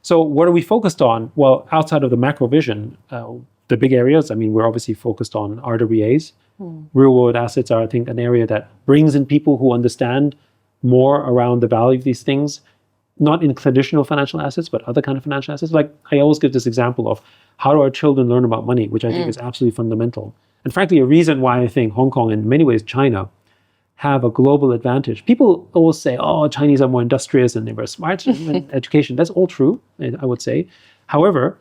So what are we focused on? Well, outside of the macro vision, the big areas, I mean, we're obviously focused on RWAs. Real world assets are, I think, an area that brings in people who understand more around the value of these things, not in traditional financial assets, but other kind of financial assets. Like I always give this example of how do our children learn about money, which I think is absolutely fundamental. And frankly, a reason why I think Hong Kong, and in many ways China, have a global advantage. People always say, oh, Chinese are more industrious and they're very smart in education. That's all true, I would say. However,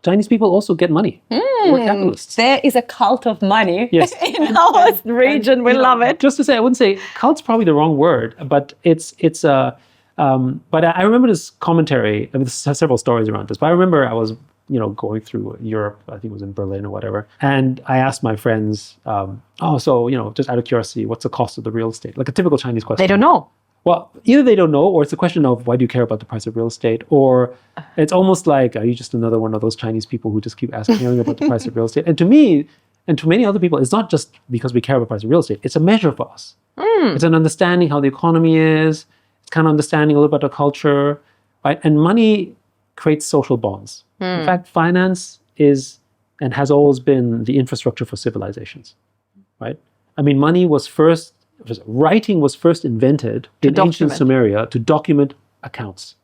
Chinese people also get money. We're capitalists. There is a cult of money Yes. in our region. We love it. Just to say, I wouldn't say cult's probably the wrong word, but but I remember this commentary. I mean, there's several stories around this, but I remember I was, going through Europe. I think it was in Berlin or whatever, and I asked my friends, just out of curiosity, what's the cost of the real estate? Like a typical Chinese question. They don't know. Well, either they don't know, or it's a question of why do you care about the price of real estate? Or it's almost like, are you just another one of those Chinese people who just keep asking about the price of real estate? And to me, and to many other people, it's not just because we care about the price of real estate. It's a measure for us. It's an understanding how the economy is. It's kind of understanding a little bit about the culture, right? And money creates social bonds. In fact, finance is and has always been the infrastructure for civilizations, right? I mean, writing was first invented in ancient Sumeria to document accounts.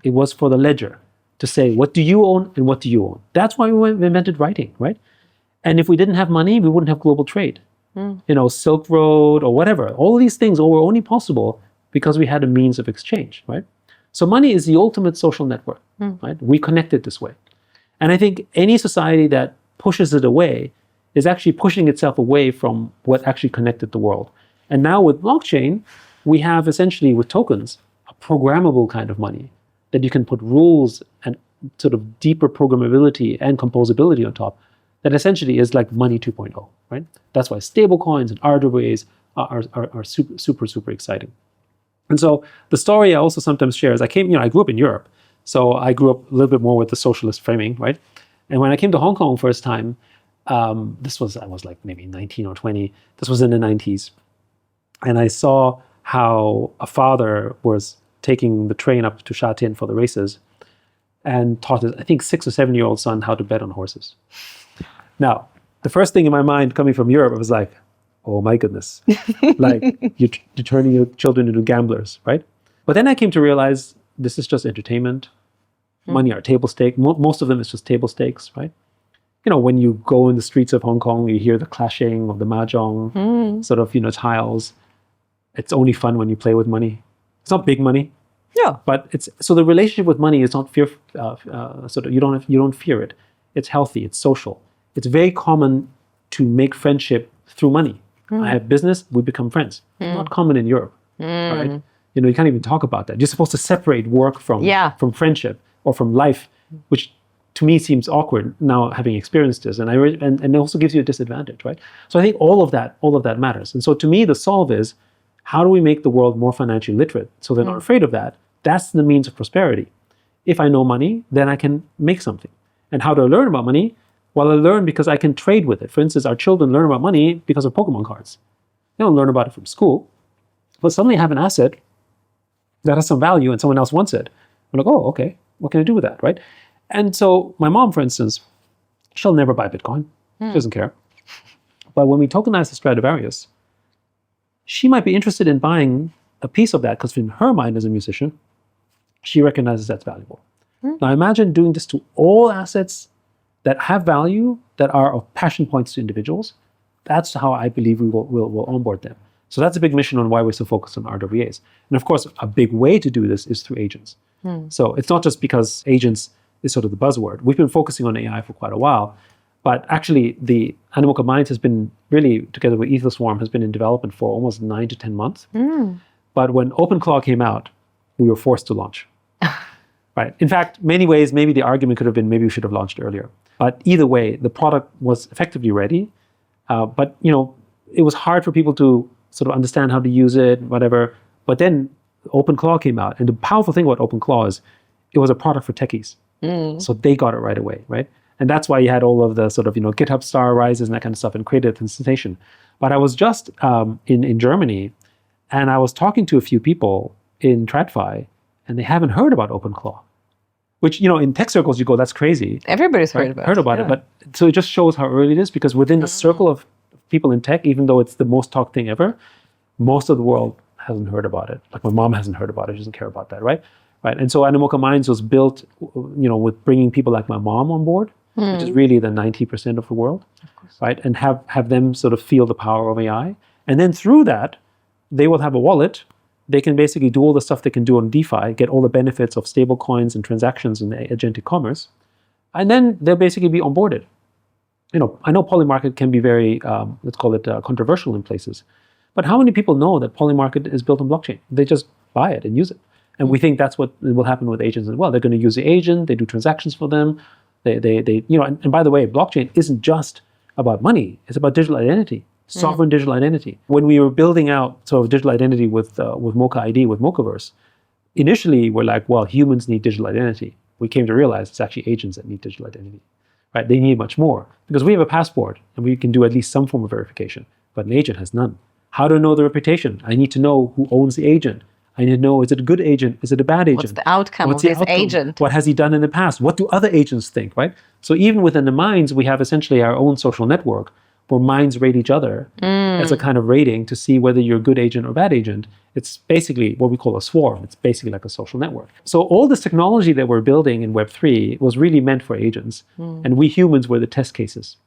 It was for the ledger to say, what do you own and what do you own? That's why we invented writing, right? And if we didn't have money, we wouldn't have global trade. Silk Road or whatever. All these things were only possible because we had a means of exchange, right? So money is the ultimate social network, right? We connect it this way. And I think any society that pushes it away is actually pushing itself away from what actually connected the world. And now with blockchain, we have essentially with tokens, a programmable kind of money that you can put rules and sort of deeper programmability and composability on top that essentially is like money 2.0, right? That's why stable coins and RWAs are super, super exciting. And so the story I also sometimes share is I grew up in Europe. So I grew up a little bit more with the socialist framing, right? And when I came to Hong Kong first time, I was like maybe 19 or 20. This was in the 90s. And I saw how a father was taking the train up to Sha Tin for the races and taught his, I think, 6 or 7-year-old son how to bet on horses. Now, the first thing in my mind coming from Europe, I was like, oh my goodness, like you're turning your children into gamblers, right? But then I came to realize this is just entertainment. Money are table stakes. Most of them is just table stakes, right? When you go in the streets of Hong Kong, you hear the clashing of the mahjong, sort of, tiles. It's only fun when you play with money. It's not big money. Yeah. But so the relationship with money is not fear. You don't fear it. It's healthy. It's social. It's very common to make friendship through money. I have business. We become friends. Not common in Europe, right? You can't even talk about that. You're supposed to separate work from friendship or from life, which to me seems awkward now having experienced this, and it also gives you a disadvantage, right? So I think all of that matters. And so to me, the solve is how do we make the world more financially literate so they're not afraid of that? That's the means of prosperity. If I know money, then I can make something. And how do I learn about money? Well, I learn because I can trade with it. For instance, our children learn about money because of Pokemon cards. They don't learn about it from school, but suddenly have an asset that has some value and someone else wants it. I'm like, oh, okay, what can I do with that, right? And so my mom, for instance, she'll never buy Bitcoin. She doesn't care. But when we tokenize the Stradivarius, she might be interested in buying a piece of that because in her mind as a musician, she recognizes that's valuable. Now imagine doing this to all assets that have value, that are of passion points to individuals. That's how I believe we will onboard them. So that's a big mission on why we're so focused on RWAs. And of course, a big way to do this is through agents. So it's not just because agents is sort of the buzzword. We've been focusing on AI for quite a while, but actually the Animoca Brands has been really, together with EtherSwarm, has been in development for almost 9 to 10 months. But when OpenClaw came out, we were forced to launch. Right. In fact, many ways, maybe the argument could have been maybe we should have launched earlier. But either way, the product was effectively ready. But it was hard for people to sort of understand how to use it, whatever. But then OpenClaw came out. And the powerful thing about OpenClaw is it was a product for techies. So they got it right away, right? And that's why you had all of the sort of, GitHub star rises and that kind of stuff and created a sensation. But I was just in Germany And I was talking to a few people in TradFi, and they haven't heard about OpenClaw, which, in tech circles, you go, that's crazy. Everybody's right? Heard about it. But so it just shows how early it is, because within the circle of people in tech, even though it's the most talked thing ever, most of the world hasn't heard about it. Like my mom hasn't heard about it. She doesn't care about that, right? And so Animoca Minds was built, with bringing people like my mom on board, which is really the 90% of the world, right? And have them sort of feel the power of AI. And then through that, they will have a wallet. They can basically do all the stuff they can do on DeFi, get all the benefits of stable coins and transactions in agentic commerce. And then they'll basically be onboarded. I know Polymarket can be very, let's call it controversial in places. But how many people know that Polymarket is built on blockchain? They just buy it and use it. And we think that's what will happen with agents as well. They're going to use the agent. They do transactions for them. And by the way, blockchain isn't just about money. It's about digital identity, sovereign digital identity. When we were building out sort of digital identity with Mocha ID, with Mochaverse, initially we're like, well, humans need digital identity. We came to realize it's actually agents that need digital identity, right? They need much more, because we have a passport and we can do at least some form of verification, but an agent has none. How to know the reputation? I need to know who owns the agent. I need to know, is it a good agent? Is it a bad agent? What's the outcome of this agent? What has he done in the past? What do other agents think, right? So even within the minds, we have essentially our own social network where minds rate each other as a kind of rating to see whether you're a good agent or bad agent. It's basically what we call a swarm. It's basically like a social network. So all this technology that we're building in Web3 was really meant for agents. And we humans were the test cases.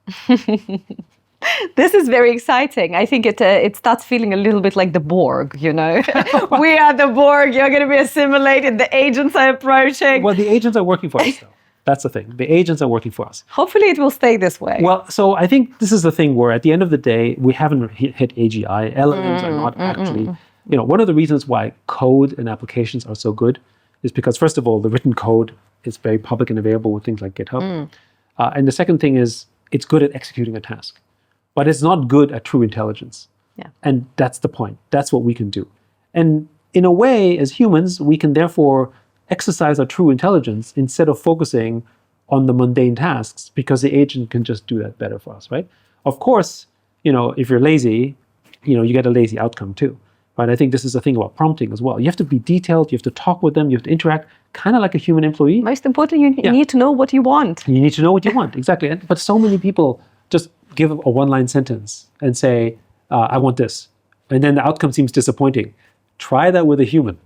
This is very exciting. I think it starts feeling a little bit like the Borg, We are the Borg. You're going to be assimilated. The agents are approaching. Well, the agents are working for us, though. That's the thing. The agents are working for us. Hopefully it will stay this way. Well, so I think this is the thing where at the end of the day, we haven't hit AGI. LLMs are not actually, one of the reasons why code and applications are so good is because, first of all, the written code is very public and available with things like GitHub. And the second thing is it's good at executing a task. But it's not good at true intelligence. And that's the point. That's what we can do. And in a way, as humans, we can therefore exercise our true intelligence instead of focusing on the mundane tasks, because the agent can just do that better for us, right? Of course, if you're lazy, you get a lazy outcome too. Right? I think this is a thing about prompting as well. You have to be detailed. You have to talk with them. You have to interact kind of like a human employee. Most importantly, you need to know what you want. You need to know what you want, exactly. But so many people just give a one-line sentence and say, I want this. And then the outcome seems disappointing. Try that with a human,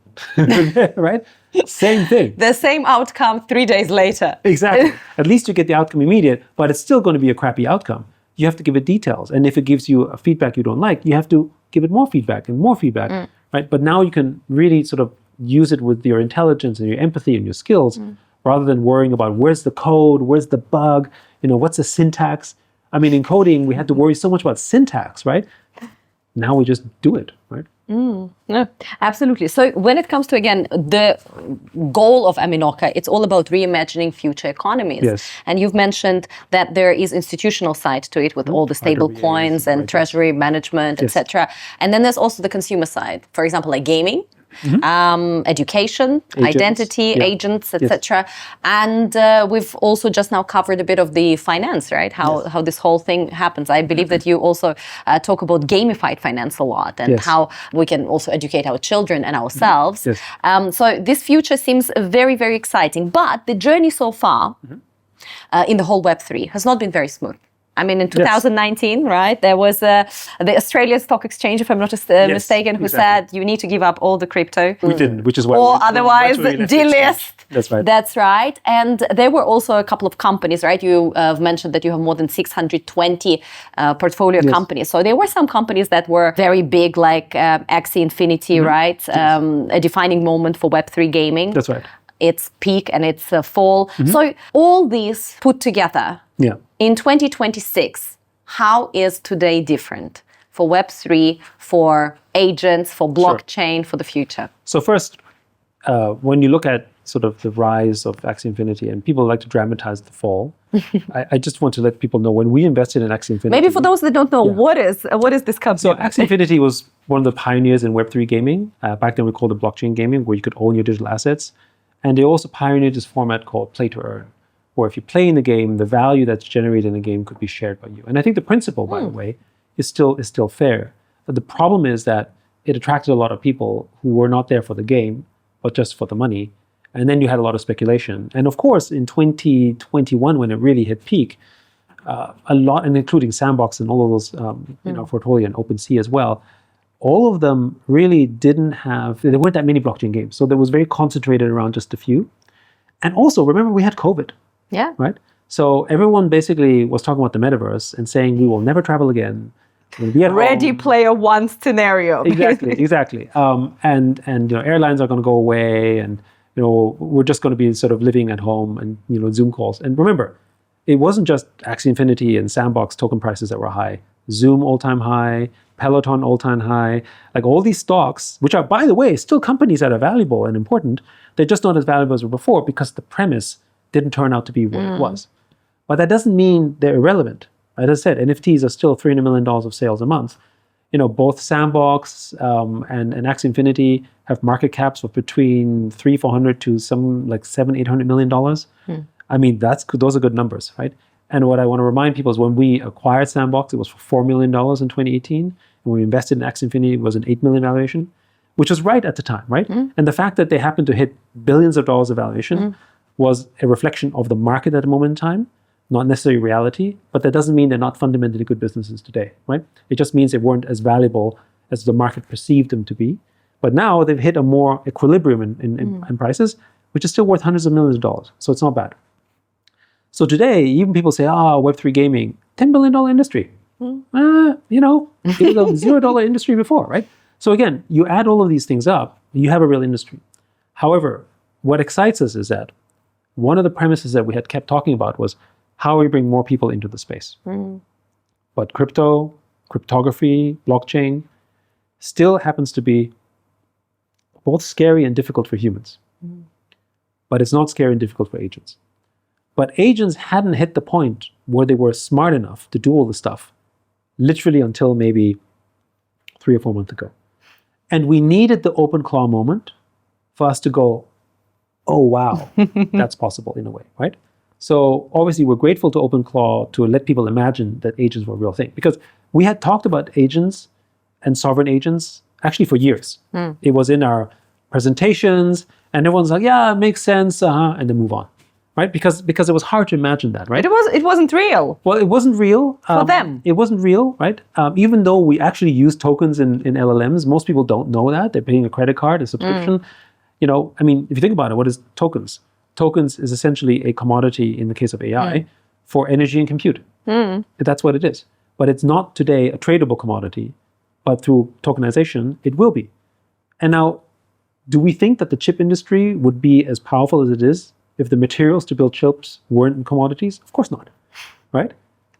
right? Same thing. The same outcome 3 days later. Exactly. At least you get the outcome immediate, but it's still going to be a crappy outcome. You have to give it details. And if it gives you a feedback you don't like, you have to give it more feedback and more feedback, right? But now you can really sort of use it with your intelligence and your empathy and your skills, rather than worrying about where's the code, where's the bug, what's the syntax. I mean, in coding, we had to worry so much about syntax, right? Now we just do it, right? No, absolutely. So when it comes to, again, the goal of Animoca, it's all about reimagining future economies. Yes. And you've mentioned that there is institutional side to it with all the stable coins and treasury management, etc. And then there's also the consumer side. For example, like gaming. Education, identity, agents, etc. And we've also just now covered a bit of the finance, right? How this whole thing happens. I believe that you also talk about gamified finance a lot, and how we can also educate our children and ourselves. So this future seems very, very exciting. But the journey so far in the whole Web3 has not been very smooth. I mean, in 2019, right, there was the Australian Stock Exchange, if I'm not mistaken, who said you need to give up all the crypto. We didn't, which is why. Or otherwise, delist. That's right. That's right. And there were also a couple of companies, right? You mentioned that you have more than 620 portfolio companies. So there were some companies that were very big, like Axie Infinity, right? A defining moment for Web3 gaming. That's right. Its peak and its fall. So all these put together. In 2026, how is today different for Web3, for agents, for blockchain, for the future? So first, when you look at sort of the rise of Axie Infinity, and people like to dramatize the fall, I just want to let people know when we invested in Axie Infinity. Maybe for those that don't know, what is this company? So Axie Infinity was one of the pioneers in Web3 gaming. Back then we called it blockchain gaming, where you could own your digital assets. And they also pioneered this format called play to earn, where if you play in the game, the value that's generated in the game could be shared by you. And I think the principle, by the way, is still fair. But the problem is that it attracted a lot of people who were not there for the game, but just for the money. And then you had a lot of speculation. And of course, in 2021, when it really hit peak, a lot, and including Sandbox and all of those, Portfolio and OpenSea as well, all of them really there weren't that many blockchain games. So that was very concentrated around just a few. And also, remember, we had COVID. Yeah. Right? So everyone basically was talking about the metaverse and saying we will never travel again. We'll be at Ready home. Player One scenario. Exactly. And airlines are going to go away, and we're just going to be sort of living at home and Zoom calls. And remember, it wasn't just Axie Infinity and Sandbox token prices that were high. Zoom all-time high, Peloton all-time high, like all these stocks, which are, by the way, still companies that are valuable and important. They're just not as valuable as they were before because the premise didn't turn out to be what it was. But that doesn't mean they're irrelevant. As I said, NFTs are still $300 million of sales a month. Both Sandbox and Axie Infinity have market caps of between $300-400 to some like $700-800 million. I mean, those are good numbers, right? And what I want to remind people is when we acquired Sandbox, it was for $4 million in 2018. And when we invested in Axie Infinity, it was an $8 million valuation, which was right at the time, right? And the fact that they happened to hit billions of dollars of valuation was a reflection of the market at the moment in time, not necessarily reality, but that doesn't mean they're not fundamentally good businesses today, right? It just means they weren't as valuable as the market perceived them to be. But now they've hit a more equilibrium in prices, which is still worth hundreds of millions of dollars. So it's not bad. So today, even people say, Web3 gaming, $10 billion industry. It was a $0 industry before, right? So again, you add all of these things up, you have a real industry. However, what excites us is that one of the premises that we had kept talking about was how we bring more people into the space. But crypto, cryptography, blockchain still happens to be both scary and difficult for humans. But it's not scary and difficult for agents. But agents hadn't hit the point where they were smart enough to do all the stuff, literally until maybe 3 or 4 months ago. And we needed the open claw moment for us to go, oh, wow, that's possible in a way, right? So obviously we're grateful to OpenClaw to let people imagine that agents were a real thing. Because we had talked about agents and sovereign agents actually for years. It was in our presentations and everyone's like, yeah, it makes sense, and then move on. Right? Because it was hard to imagine that, right? It wasn't real. Well, it wasn't real. For them. It wasn't real, right? Even though we actually use tokens in LLMs, most people don't know that. They're paying a credit card, a subscription. I mean, if you think about it, what is tokens? Tokens is essentially a commodity in the case of AI for energy and compute. That's what it is. But it's not today a tradable commodity, but through tokenization, it will be. And now, do we think that the chip industry would be as powerful as it is if the materials to build chips weren't commodities? Of course not, right?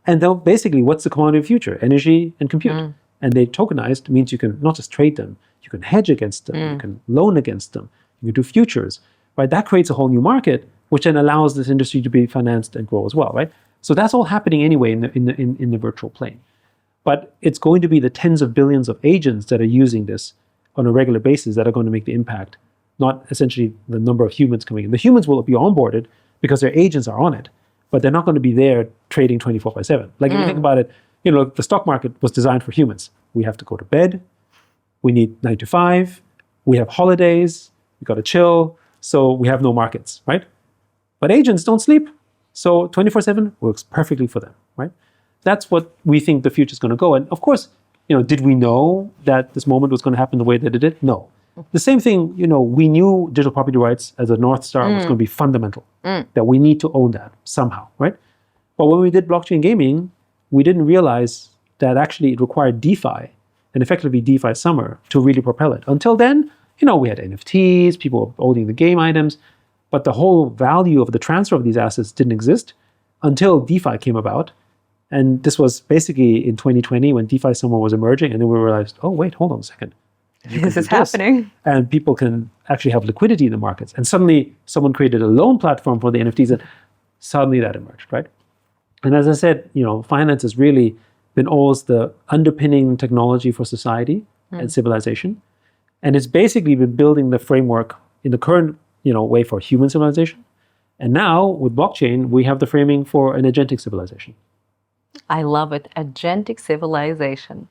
And then basically, what's the commodity of the future? Energy and compute. And they tokenized means you can not just trade them, you can hedge against them, you can loan against them, you can do futures, right? That creates a whole new market, which then allows this industry to be financed and grow as well, right? So that's all happening anyway in the virtual plane. But it's going to be the tens of billions of agents that are using this on a regular basis that are going to make the impact, not essentially the number of humans coming in. The humans will be onboarded because their agents are on it, but they're not going to be there trading 24/7. Like if you think about it, the stock market was designed for humans. We have to go to bed. We need 9 to 5. We have holidays. We got to chill. So we have no markets, right? But agents don't sleep. So 24/7 works perfectly for them, right? That's what we think the future is going to go. And of course, did we know that this moment was going to happen the way that it did? No. The same thing, we knew digital property rights as a North Star was going to be fundamental, that we need to own that somehow, right? But when we did blockchain gaming, we didn't realize that actually it required DeFi and effectively DeFi summer to really propel it. Until then, we had NFTs, people were owning the game items, but the whole value of the transfer of these assets didn't exist until DeFi came about. And this was basically in 2020 when DeFi summer was emerging, and then we realized, oh, wait, hold on a second. This is happening. And people can actually have liquidity in the markets. And suddenly someone created a loan platform for the NFTs, and suddenly that emerged, right? And as I said, finance has really been always the underpinning technology for society and civilization. And it's basically been building the framework in the current, way for human civilization. And now with blockchain, we have the framing for an agentic civilization. I love it. Agentic civilization.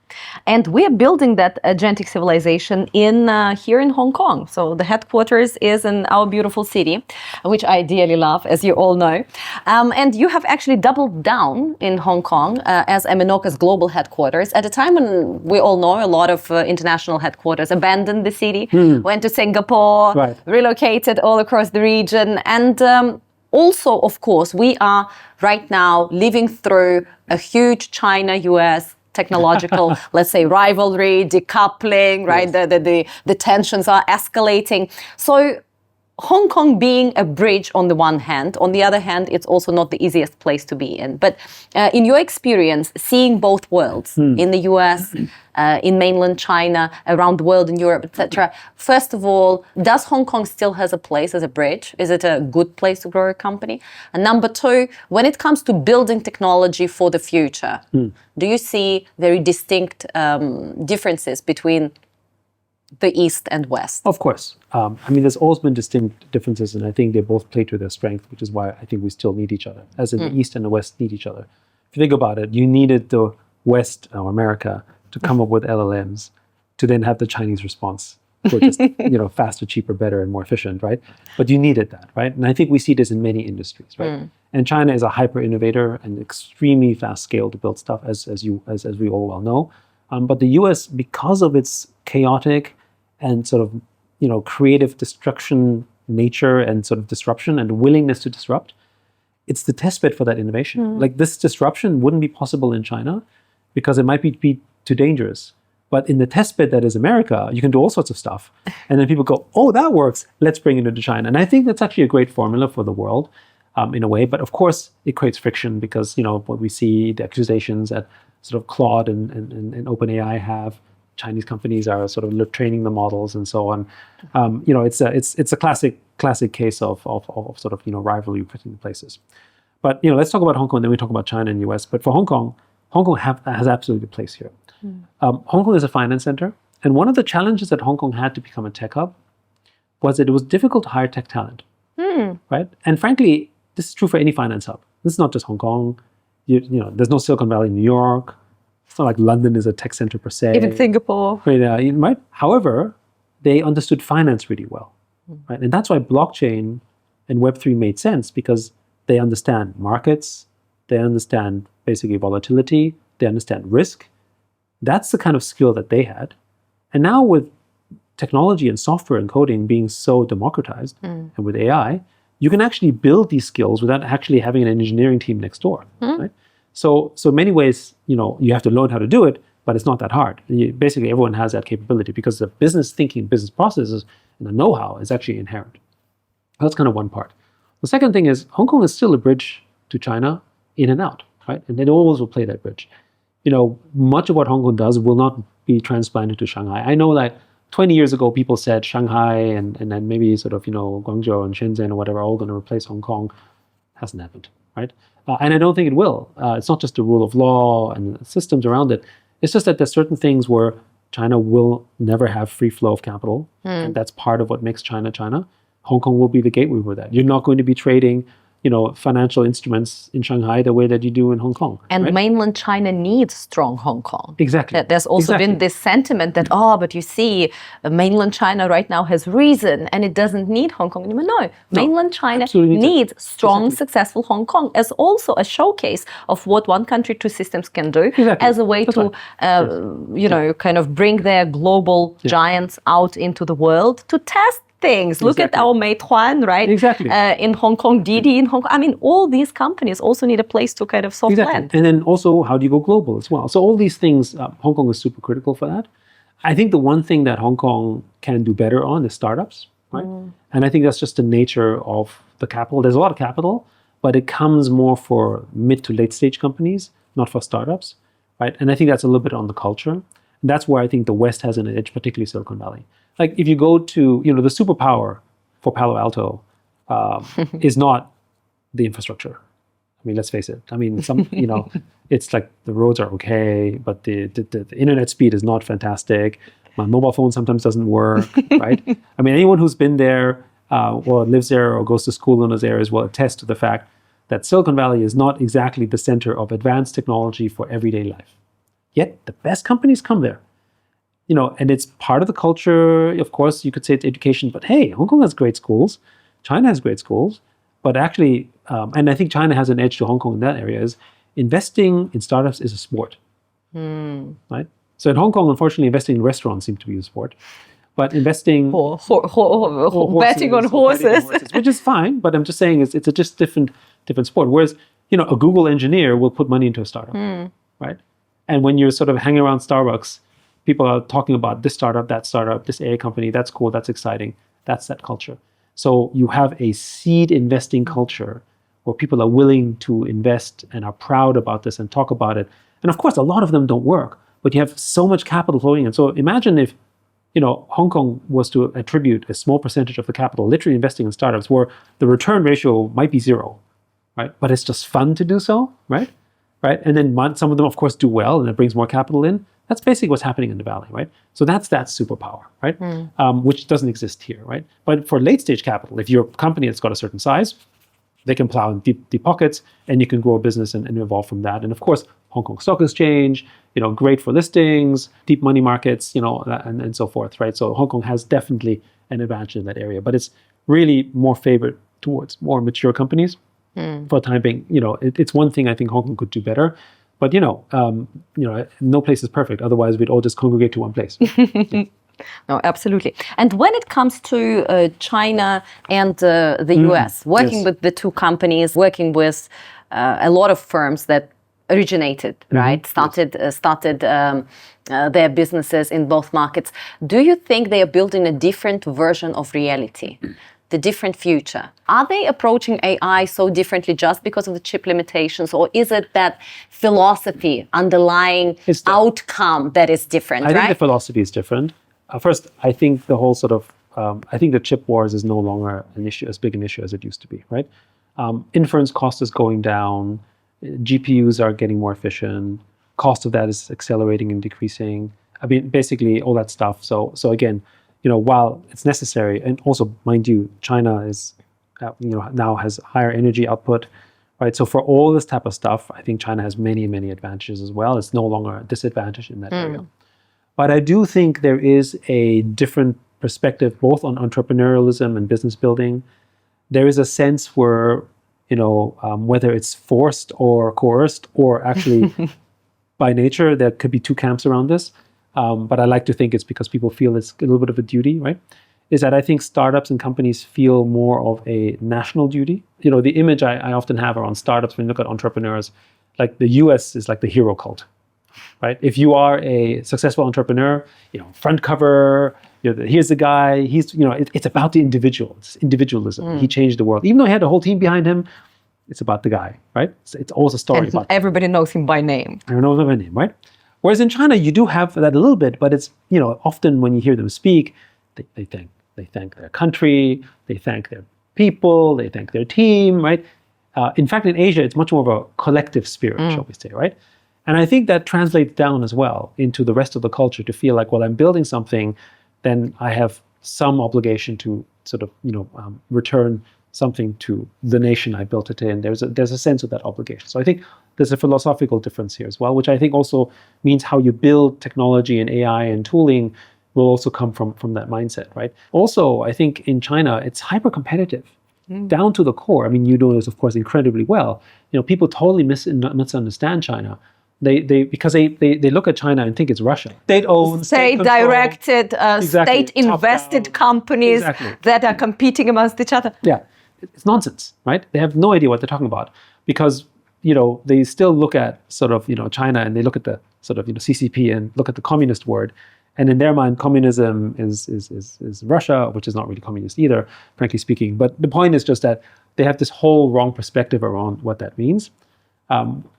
And we are building that agentic civilization in here in Hong Kong. So the headquarters is in our beautiful city, which I dearly love, as you all know. And you have actually doubled down in Hong Kong as Animoca's global headquarters at a time when we all know a lot of international headquarters abandoned the city, went to Singapore, Right. relocated all across the region. And also, of course, we are right now living through a huge China-US technological, let's say, rivalry, decoupling, right? Yes. The tensions are escalating. So Hong Kong being a bridge on the one hand, on the other hand, it's also not the easiest place to be in. But in your experience, seeing both worlds, in the US, in mainland China, around the world, in Europe, etc. First of all, does Hong Kong still has a place as a bridge? Is it a good place to grow a company? And number two, when it comes to building technology for the future, do you see very distinct differences between the East and West? Of course. I mean, there's always been distinct differences, and I think they both play to their strength, which is why I think we still need each other, as in the East and the West need each other. If you think about it, you needed the West, or America, to come up with LLMs, to then have the Chinese response, which is faster, cheaper, better, and more efficient, right? But you needed that, right? And I think we see this in many industries, right? And China is a hyper innovator and extremely fast scale to build stuff, as we all well know. But the US, because of its chaotic and sort of creative destruction nature and sort of disruption and willingness to disrupt, it's the test bed for that innovation. Like, this disruption wouldn't be possible in China because it might be too dangerous. But in the test bed that is America, you can do all sorts of stuff. And then people go, oh, that works, let's bring it into China. And I think that's actually a great formula for the world in a way. But of course, it creates friction because, what we see, the accusations that sort of Claude and OpenAI have, Chinese companies are sort of training the models and so on. It's a classic case of sort of rivalry putting places. But let's talk about Hong Kong, and then we talk about China and US. But for Hong Kong has absolutely a place here. Hong Kong is a finance center, and one of the challenges that Hong Kong had to become a tech hub was that it was difficult to hire tech talent, right? And frankly, this is true for any finance hub. This is not just Hong Kong. There's no Silicon Valley in New York. It's not like London is a tech center per se. Even Singapore. Right? However, they understood finance really well, right? And that's why blockchain and Web3 made sense, because they understand markets, they understand basically volatility, they understand risk. That's the kind of skill that they had. And now with technology and software and coding being so democratized, and with AI, you can actually build these skills without actually having an engineering team next door, right? So in many ways, you have to learn how to do it, but it's not that hard. Basically, everyone has that capability because the business thinking, business processes, and the know-how is actually inherent. That's kind of one part. The second thing is Hong Kong is still a bridge to China in and out, right? And they always will play that bridge. Much of what Hong Kong does will not be transplanted to Shanghai. I know that 20 years ago, people said Shanghai and then maybe sort of, Guangzhou and Shenzhen or whatever are all going to replace Hong Kong. Hasn't happened, right? And I don't think it will. It's not just the rule of law and the systems around it. It's just that there's certain things where China will never have free flow of capital. And that's part of what makes China China. Hong Kong will be the gateway for that. You're not going to be trading financial instruments in Shanghai the way that you do in Hong Kong. And right? mainland China needs strong Hong Kong. Exactly. There's also been this sentiment that, but you see, mainland China right now has reason and it doesn't need Hong Kong anymore. No, mainland China needs strong, successful Hong Kong as also a showcase of what one country, two systems can do, as a way to, kind of bring their global giants out into the world to test things. Look at our Meituan, right? Exactly. In Hong Kong, Didi in Hong Kong. I mean, all these companies also need a place to kind of soft land. And then also, how do you go global as well? So all these things, Hong Kong is super critical for that. I think the one thing that Hong Kong can do better on is startups, right? And I think that's just the nature of the capital. There's a lot of capital, but it comes more for mid to late stage companies, not for startups, right? And I think that's a little bit on the culture. And that's where I think the West has an edge, particularly Silicon Valley. Like if you go to, the superpower for Palo Alto is not the infrastructure. I mean, let's face it. I mean, it's like the roads are okay, but the internet speed is not fantastic. My mobile phone sometimes doesn't work, right? I mean, anyone who's been there or lives there or goes to school in those areas will attest to the fact that Silicon Valley is not exactly the center of advanced technology for everyday life. Yet the best companies come there. And it's part of the culture. Of course, you could say it's education, but hey, Hong Kong has great schools. China has great schools. But actually, and I think China has an edge to Hong Kong in that area, is investing in startups is a sport, right? So in Hong Kong, unfortunately, investing in restaurants seems to be a sport. But investing... betting on horses. Which is fine, but I'm just saying it's a just different sport. Whereas, a Google engineer will put money into a startup, right? And when you're sort of hanging around Starbucks, people are talking about this startup, this AI company, that's cool, that's exciting. That's that culture. So you have a seed investing culture where people are willing to invest and are proud about this and talk about it. And of course, a lot of them don't work, but you have so much capital flowing in. So imagine if, Hong Kong was to attribute a small percentage of the capital literally investing in startups where the return ratio might be 0, right? But it's just fun to do so, right? And then some of them, of course, do well and it brings more capital in. That's basically what's happening in the Valley, right? So that's that superpower, right? Which doesn't exist here, right? But for late stage capital, if you're a company that's got a certain size, they can plow in deep pockets and you can grow a business and evolve from that. And of course, Hong Kong Stock Exchange, great for listings, deep money markets, and so forth, right? So Hong Kong has definitely an advantage in that area, but it's really more favored towards more mature companies for the time being. It's one thing I think Hong Kong could do better. But no place is perfect. Otherwise, we'd all just congregate to one place. Yeah. No, absolutely. And when it comes to China and the US, working with the two companies, working with a lot of firms that originated, right? Started their businesses in both markets. Do you think they are building a different version of reality? The different future? Are they approaching AI so differently just because of the chip limitations, or is it that philosophy underlying outcome that is different? I think the philosophy is different. First, I think the whole sort of I think the chip wars is no longer an issue, as big an issue as it used to be, right? Inference cost is going down, GPUs are getting more efficient, cost of that is accelerating and decreasing. I mean, basically all that stuff. So again, while it's necessary, and also, mind you, China is, now has higher energy output, right? So for all this type of stuff, I think China has many, many advantages as well. It's no longer a disadvantage in that area. But I do think there is a different perspective, both on entrepreneurialism and business building. There is a sense where, whether it's forced or coerced or actually by nature, there could be two camps around this. But I like to think it's because people feel it's a little bit of a duty, right? Is that I think startups and companies feel more of a national duty. The image I often have around startups when you look at entrepreneurs, like the US is like the hero cult, right? If you are a successful entrepreneur, front cover, here's the guy, it's about the individual, it's individualism. He changed the world. Even though he had a whole team behind him, it's about the guy, right? It's always a story about everybody knows him by name. Everyone knows him by name, right? Whereas in China, you do have that a little bit, but it's, often when you hear them speak, they thank their country, they thank their people, they thank their team, right? In fact, in Asia, it's much more of a collective spirit, shall we say, right? And I think that translates down as well into the rest of the culture to feel like, well, I'm building something, then I have some obligation to sort of, return something to the nation I built it in. There's a sense of that obligation. So I think there's a philosophical difference here as well, which I think also means how you build technology and AI and tooling will also come from that mindset, right? Also, I think in China, it's hyper competitive down to the core. I mean, you know this, of course, incredibly well. People totally misunderstand China. Because they look at China and think it's Russia. State-owned, state-directed, state-invested companies that are competing amongst each other. Yeah, it's nonsense, right? They have no idea what they're talking about because, they still look at sort of, China and they look at the sort of, CCP and look at the communist word. And in their mind, communism is Russia, which is not really communist either, frankly speaking. But the point is just that they have this whole wrong perspective around what that means.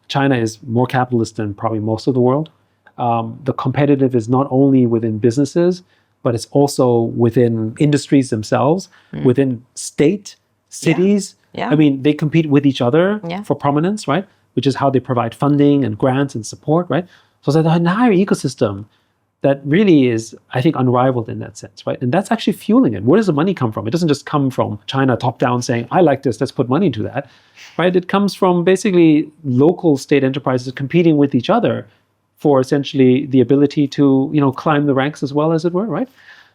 China is more capitalist than probably most of the world. The competitive is not only within businesses, but it's also within industries themselves, within state, cities. Yeah. I mean, they compete with each other for prominence, right? Which is how they provide funding and grants and support, right? So it's an entire ecosystem that really is, I think, unrivaled in that sense, right? And that's actually fueling it. Where does the money come from? It doesn't just come from China top down saying, I like this, let's put money into that, right? It comes from basically local state enterprises competing with each other for essentially the ability to, climb the ranks as well, as it were, right?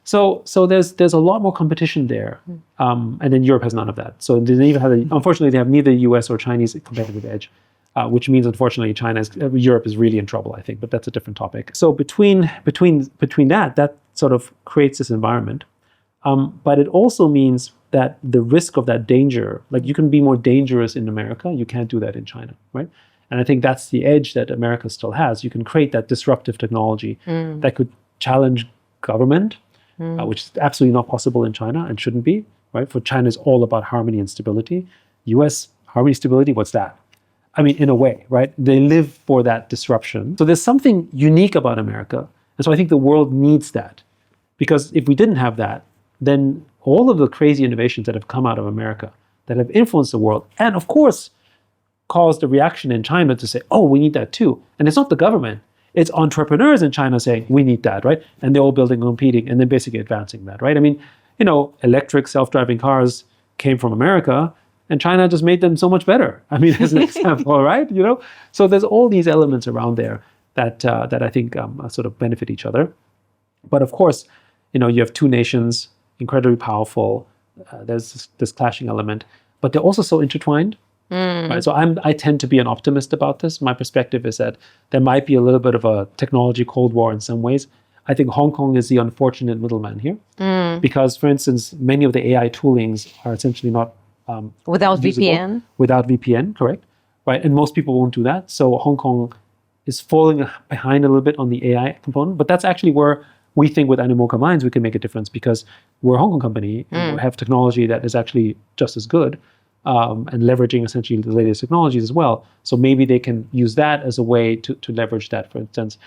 So there's a lot more competition there, and then Europe has none of that. So unfortunately, they have neither US or Chinese competitive edge. Which means, unfortunately, Europe is really in trouble, I think, but that's a different topic. So between that sort of creates this environment. But it also means that the risk of that danger, like you can be more dangerous in America, you can't do that in China, right? And I think that's the edge that America still has. You can create that disruptive technology that could challenge government, which is absolutely not possible in China and shouldn't be, right? For China is all about harmony and stability. US, harmony, stability, what's that? I mean, in a way, right? They live for that disruption. So there's something unique about America. And so I think the world needs that. Because if we didn't have that, then all of the crazy innovations that have come out of America, that have influenced the world, and of course, caused a reaction in China to say, oh, we need that too. And it's not the government. It's entrepreneurs in China saying, we need that, right? And they're all building and competing and then basically advancing that, right? I mean, electric self-driving cars came from America, and China just made them so much better. I mean, as an example, right? So there's all these elements around there that I think sort of benefit each other. But of course, you have two nations, incredibly powerful. There's this clashing element, but they're also so intertwined. Right? So I tend to be an optimist about this. My perspective is that there might be a little bit of a technology Cold War in some ways. I think Hong Kong is the unfortunate middleman here, because, for instance, many of the AI toolings are essentially not without visible. VPN? Without VPN, correct. Right, and most people won't do that. So Hong Kong is falling behind a little bit on the AI component, but that's actually where we think with Animoca Brands we can make a difference, because we're a Hong Kong company and we have technology that is actually just as good, and leveraging essentially the latest technologies as well. So maybe they can use that as a way to leverage that, for instance.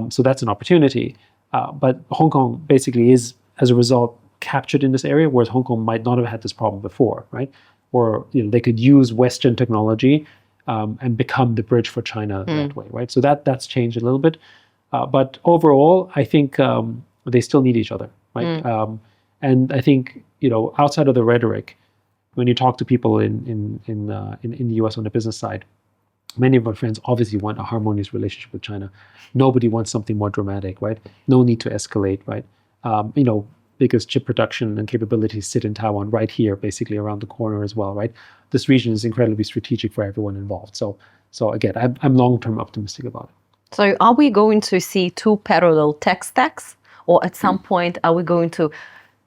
So that's an opportunity. But Hong Kong basically is, as a result, captured in this area, whereas Hong Kong might not have had this problem before, right? Or they could use Western technology and become the bridge for China that way, right? So that's changed a little bit, but overall, I think they still need each other, right? And I think outside of the rhetoric, when you talk to people in the US on the business side, many of my friends obviously want a harmonious relationship with China. Nobody wants something more dramatic, right? No need to escalate, right? Because chip production and capabilities sit in Taiwan right here, basically around the corner as well, right? This region is incredibly strategic for everyone involved. So again, I'm long-term optimistic about it. So are we going to see two parallel tech stacks, or at some point are we going to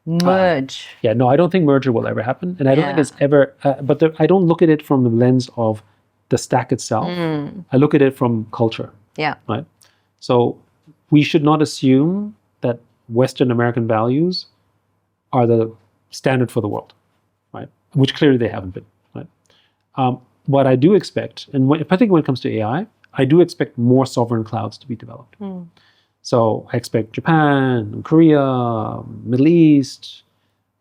merge? No, I don't think merger will ever happen, and I don't think it's ever. I don't look at it from the lens of the stack itself. I look at it from culture. Yeah. Right. So we should not assume that Western American values are the standard for the world, right? Which clearly they haven't been, right? What I do expect, and particularly when it comes to AI, I do expect more sovereign clouds to be developed. So I expect Japan, Korea, Middle East,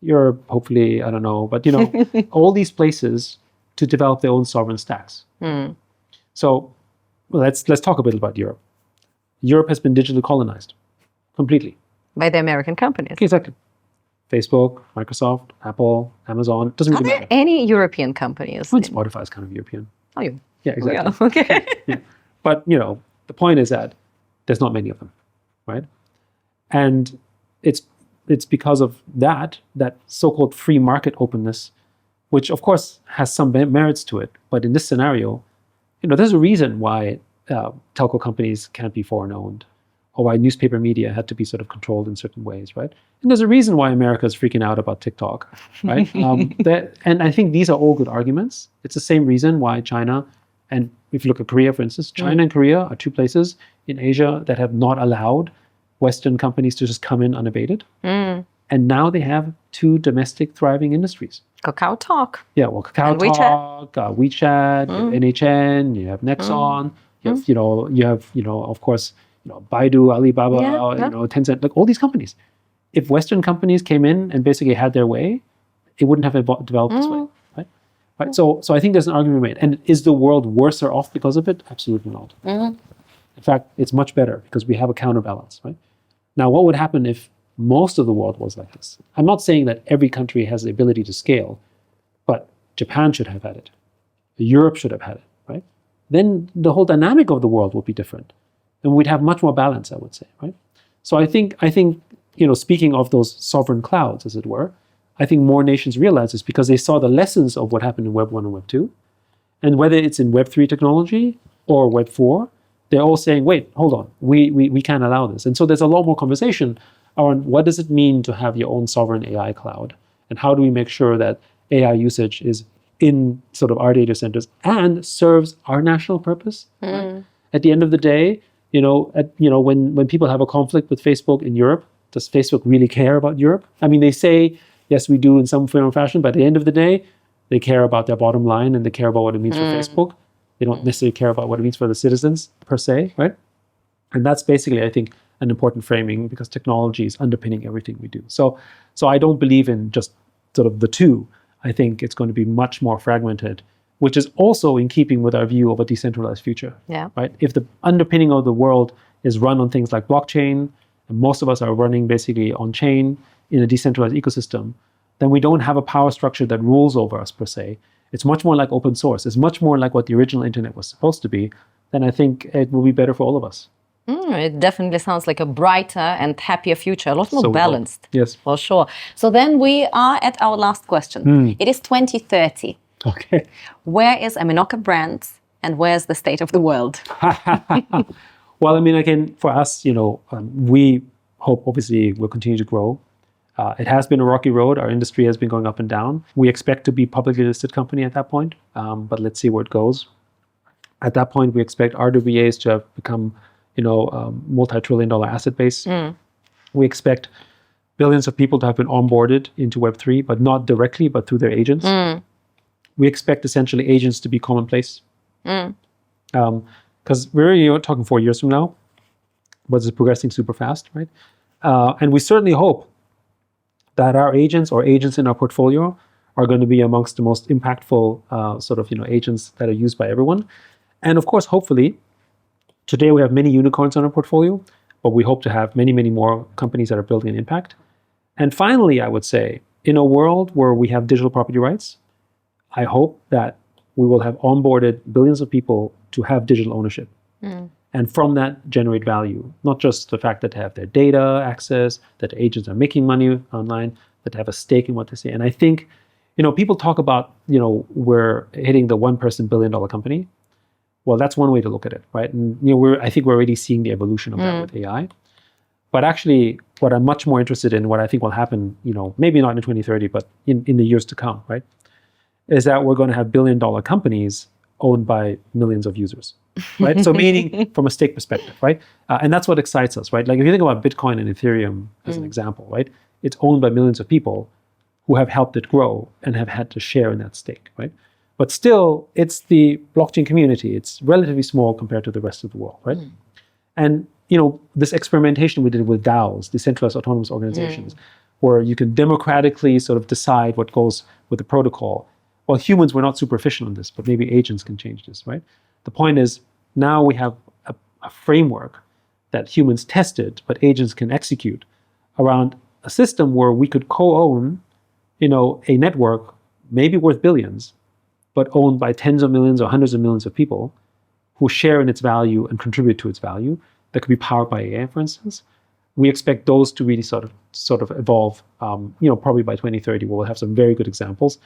Europe, hopefully, I don't know, but all these places to develop their own sovereign stacks. So let's talk a bit about Europe. Europe has been digitally colonized completely. By the American companies. Exactly. Facebook, Microsoft, Apple, Amazon. Doesn't really matter. Are there any European companies? Well, Spotify is kind of European. Oh, yeah. Yeah, exactly. Yeah, okay. Yeah. But, the point is that there's not many of them, right? And it's because of that so-called free market openness, which of course has some merits to it. But in this scenario, there's a reason why telco companies can't be foreign owned, or why newspaper media had to be sort of controlled in certain ways, right? And there's a reason why America is freaking out about TikTok, right? And I think these are all good arguments. It's the same reason why China, and if you look at Korea, for instance, China and Korea are two places in Asia that have not allowed Western companies to just come in unabated. And now they have two domestic thriving industries. Kakao Talk. Yeah, well, Kakao Talk, WeChat, NHN, you have Nexon, you have of course, Baidu, Alibaba, Tencent, like all these companies. If Western companies came in and basically had their way, it wouldn't have developed this way, right? Right. So I think there's an argument made. And is the world worse or off because of it? Absolutely not. In fact, it's much better because we have a counterbalance, right? Now, what would happen if most of the world was like this? I'm not saying that every country has the ability to scale, but Japan should have had it. Europe should have had it, right? Then the whole dynamic of the world would be different. And we'd have much more balance, I would say, right? So I think, speaking of those sovereign clouds, as it were, I think more nations realize this because they saw the lessons of what happened in Web 1 and Web 2. And whether it's in Web 3 technology or Web 4, they're all saying, wait, hold on, we can't allow this. And so there's a lot more conversation around what does it mean to have your own sovereign AI cloud? And how do we make sure that AI usage is in sort of our data centers and serves our national purpose? Right? At the end of the day, when people have a conflict with Facebook in Europe, does Facebook really care about Europe? I mean, they say, yes, we do in some form or fashion, but at the end of the day, they care about their bottom line and they care about what it means for Facebook. They don't necessarily care about what it means for the citizens per se, right? And that's basically, I think, an important framing because technology is underpinning everything we do. So I don't believe in just sort of the two. I think it's going to be much more fragmented, which is also in keeping with our view of a decentralized future. Yeah. Right? If the underpinning of the world is run on things like blockchain, and most of us are running basically on chain in a decentralized ecosystem, then we don't have a power structure that rules over us per se. It's much more like open source. It's much more like what the original internet was supposed to be. Then I think it will be better for all of us. It definitely sounds like a brighter and happier future, a lot more balanced. Yes. For sure. So then we are at our last question. It is 2030. Okay. Where is Animoca Brands and where's the state of the world? Well, I mean, again, for us, we hope obviously we'll continue to grow. It has been a rocky road. Our industry has been going up and down. We expect to be a publicly listed company at that point, but let's see where it goes. At that point, we expect RWAs to have become, multi-trillion-dollar asset base. We expect billions of people to have been onboarded into Web3, but not directly, but through their agents. We expect essentially agents to be commonplace. Because we're talking 4 years from now, but it's progressing super fast, right? And we certainly hope that our agents or agents in our portfolio are going to be amongst the most impactful agents that are used by everyone. And of course, hopefully, today we have many unicorns on our portfolio, but we hope to have many, many more companies that are building an impact. And finally, I would say, in a world where we have digital property rights, I hope that we will have onboarded billions of people to have digital ownership. And from that, generate value. Not just the fact that they have their data access, that agents are making money online, that they have a stake in what they say. And I think, people talk about, we're hitting the one-person billion-dollar company. Well, that's one way to look at it, right? And I think we're already seeing the evolution of that with AI. But actually, what I'm much more interested in, what I think will happen, maybe not in 2030, but in the years to come, right, is that we're going to have billion-dollar companies owned by millions of users, right? So meaning from a stake perspective, right? And that's what excites us, right? Like if you think about Bitcoin and Ethereum as an example, right? It's owned by millions of people who have helped it grow and have had to share in that stake, right? But still, it's the blockchain community. It's relatively small compared to the rest of the world, right? And, this experimentation we did with DAOs, decentralized autonomous organizations, where you can democratically sort of decide what goes with the protocol. Well, humans were not super efficient on this, but maybe agents can change this, right? The point is, now we have a framework that humans tested, but agents can execute around a system where we could co-own, a network maybe worth billions, but owned by tens of millions or hundreds of millions of people who share in its value and contribute to its value. That could be powered by AI, for instance. We expect those to really sort of evolve, probably by 2030, where we'll have some very good examples.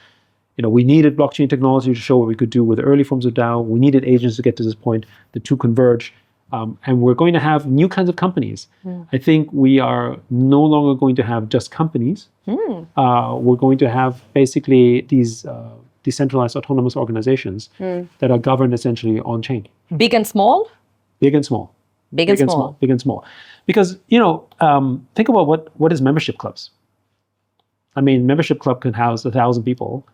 We needed blockchain technology to show what we could do with the early forms of DAO. We needed agents to get to this point. The two converge. And we're going to have new kinds of companies. I think we are no longer going to have just companies. We're going to have basically these decentralized autonomous organizations that are governed essentially on chain. Big and small? Big and small. Big and small. Big and small. Because, think about what is membership clubs. I mean, membership club can house 1,000 people.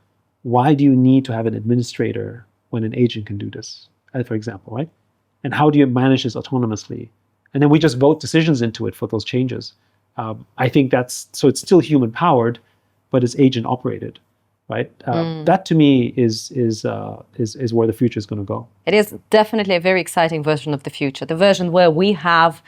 Why do you need to have an administrator when an agent can do this, for example, right? And how do you manage this autonomously? And then we just vote decisions into it for those changes. I think so it's still human powered, but it's agent operated, right? That to me is where the future is going to go. It is definitely a very exciting version of the future, the version where we have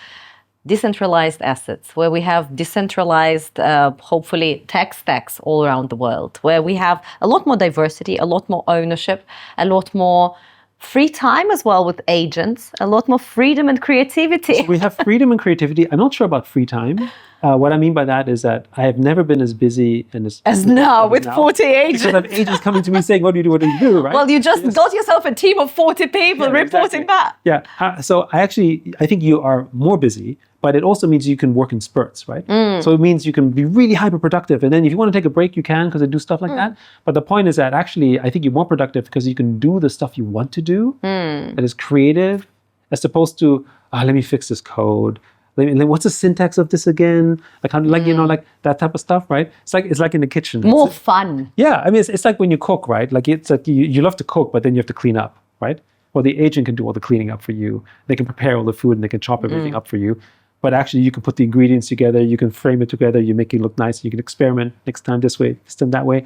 decentralized assets, where we have decentralized, hopefully, tech stacks all around the world, where we have a lot more diversity, a lot more ownership, a lot more free time as well with agents, a lot more freedom and creativity. So we have freedom and creativity. I'm not sure about free time. What I mean by that is that I have never been as busy and as now with 40 agents. Because I have agents coming to me saying, what do you do, what do you do, right? Well, you just got yourself a team of 40 people reporting back. Yeah, so I think you are more busy, but it also means you can work in spurts, right? So it means you can be really hyper productive. And then if you want to take a break, you can, because I do stuff like that. But the point is that actually, I think you're more productive because you can do the stuff you want to do that is creative, as opposed to, let me fix this code. What's the syntax of this again? Like that type of stuff, right? It's like in the kitchen. More fun. Yeah, I mean, it's like when you cook, right? Like it's like you love to cook, but then you have to clean up, right? Well, the agent can do all the cleaning up for you. They can prepare all the food and they can chop everything up for you. But actually, you can put the ingredients together. You can frame it together. You make it look nice. You can experiment next time this way, this time that way.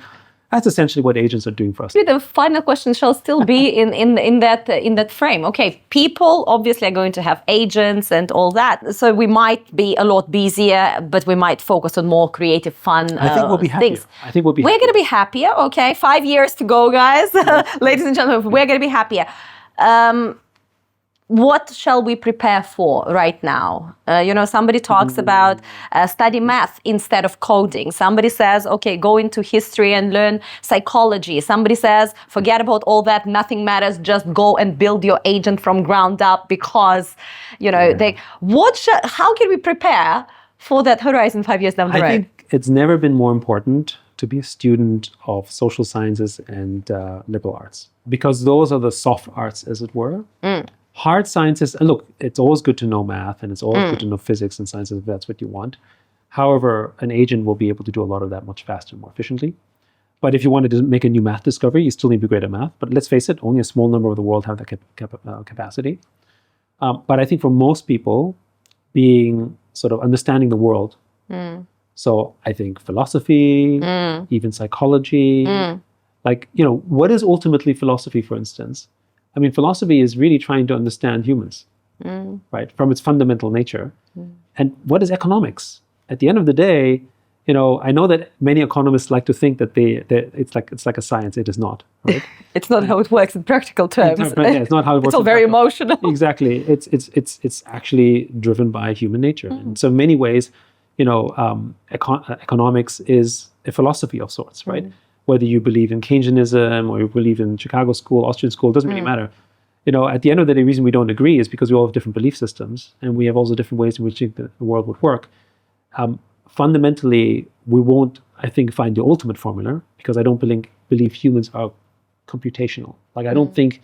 That's essentially what agents are doing for us. The final question shall still be in that frame. Okay, people obviously are going to have agents and all that, so we might be a lot busier, but we might focus on more creative, fun I think we'll be happier. things. I think we'll be. We're going to be happier. Okay, 5 years to go, guys. Ladies and gentlemen, we're going to be happier. What shall we prepare for right now? Somebody talks about study math instead of coding. Somebody says, okay, go into history and learn psychology. Somebody says, forget about all that, nothing matters, just go and build your agent from ground up because, how can we prepare for that horizon 5 years down the road? I think it's never been more important to be a student of social sciences and liberal arts, because those are the soft arts, as it were. Hard sciences, and look, it's always good to know math and it's always good to know physics and sciences if that's what you want. However, an agent will be able to do a lot of that much faster and more efficiently. But if you wanted to make a new math discovery, you still need to be great at math. But let's face it, only a small number of the world have that capacity. But I think for most people, being sort of understanding the world. So I think philosophy, even psychology, what is ultimately philosophy, for instance? I mean, philosophy is really trying to understand humans, right, from its fundamental nature. And what is economics? At the end of the day, I know that many economists like to think that it's like a science. It is not, right? It's not how it works in practical terms. It's not how it works. It's all very emotional. Exactly. It's actually driven by human nature. And so in many ways, economics is a philosophy of sorts, right? Whether you believe in Keynesianism or you believe in Chicago school, Austrian school, it doesn't really matter. At the end of the day, the reason we don't agree is because we all have different belief systems and we have also different ways in which the world would work. Fundamentally, we won't, I think, find the ultimate formula because I don't believe humans are computational. Like, I don't think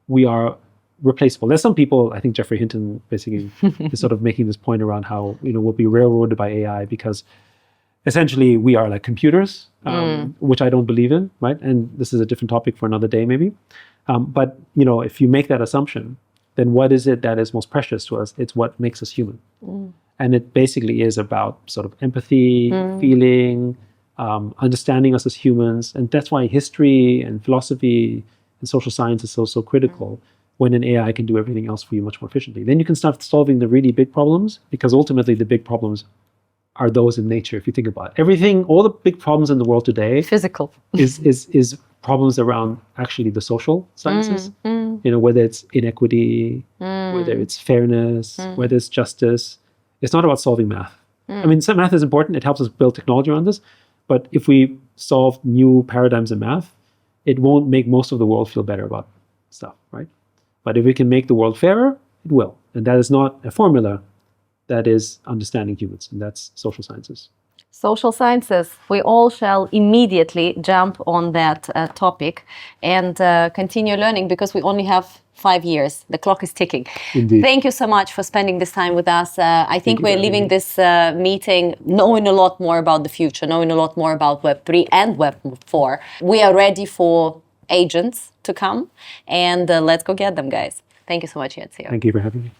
we are replaceable. There's some people, I think Jeffrey Hinton basically is sort of making this point around how, we'll be railroaded by AI because essentially we are like computers, which I don't believe in, right? And this is a different topic for another day maybe. But, if you make that assumption, then what is it that is most precious to us? It's what makes us human. And it basically is about sort of empathy, feeling, understanding us as humans. And that's why history and philosophy and social science is so critical when an AI can do everything else for you much more efficiently. Then you can start solving the really big problems, because ultimately the big problems are those in nature, if you think about it. Everything, all the big problems in the world today physical is problems around actually the social sciences. Whether it's inequity, whether it's fairness, whether it's justice. It's not about solving math. I mean, some math is important. It helps us build technology around this. But if we solve new paradigms in math, it won't make most of the world feel better about stuff, right? But if we can make the world fairer, it will. And that is not a formula. That is understanding humans, and that's social sciences. Social sciences. We all shall immediately jump on that topic and continue learning, because we only have 5 years. The clock is ticking. Indeed. Thank you so much for spending this time with us. I think we're leaving this meeting knowing a lot more about the future, knowing a lot more about Web3 and Web4. We are ready for agents to come, and let's go get them, guys. Thank you so much, Yat Siu. Thank you for having me.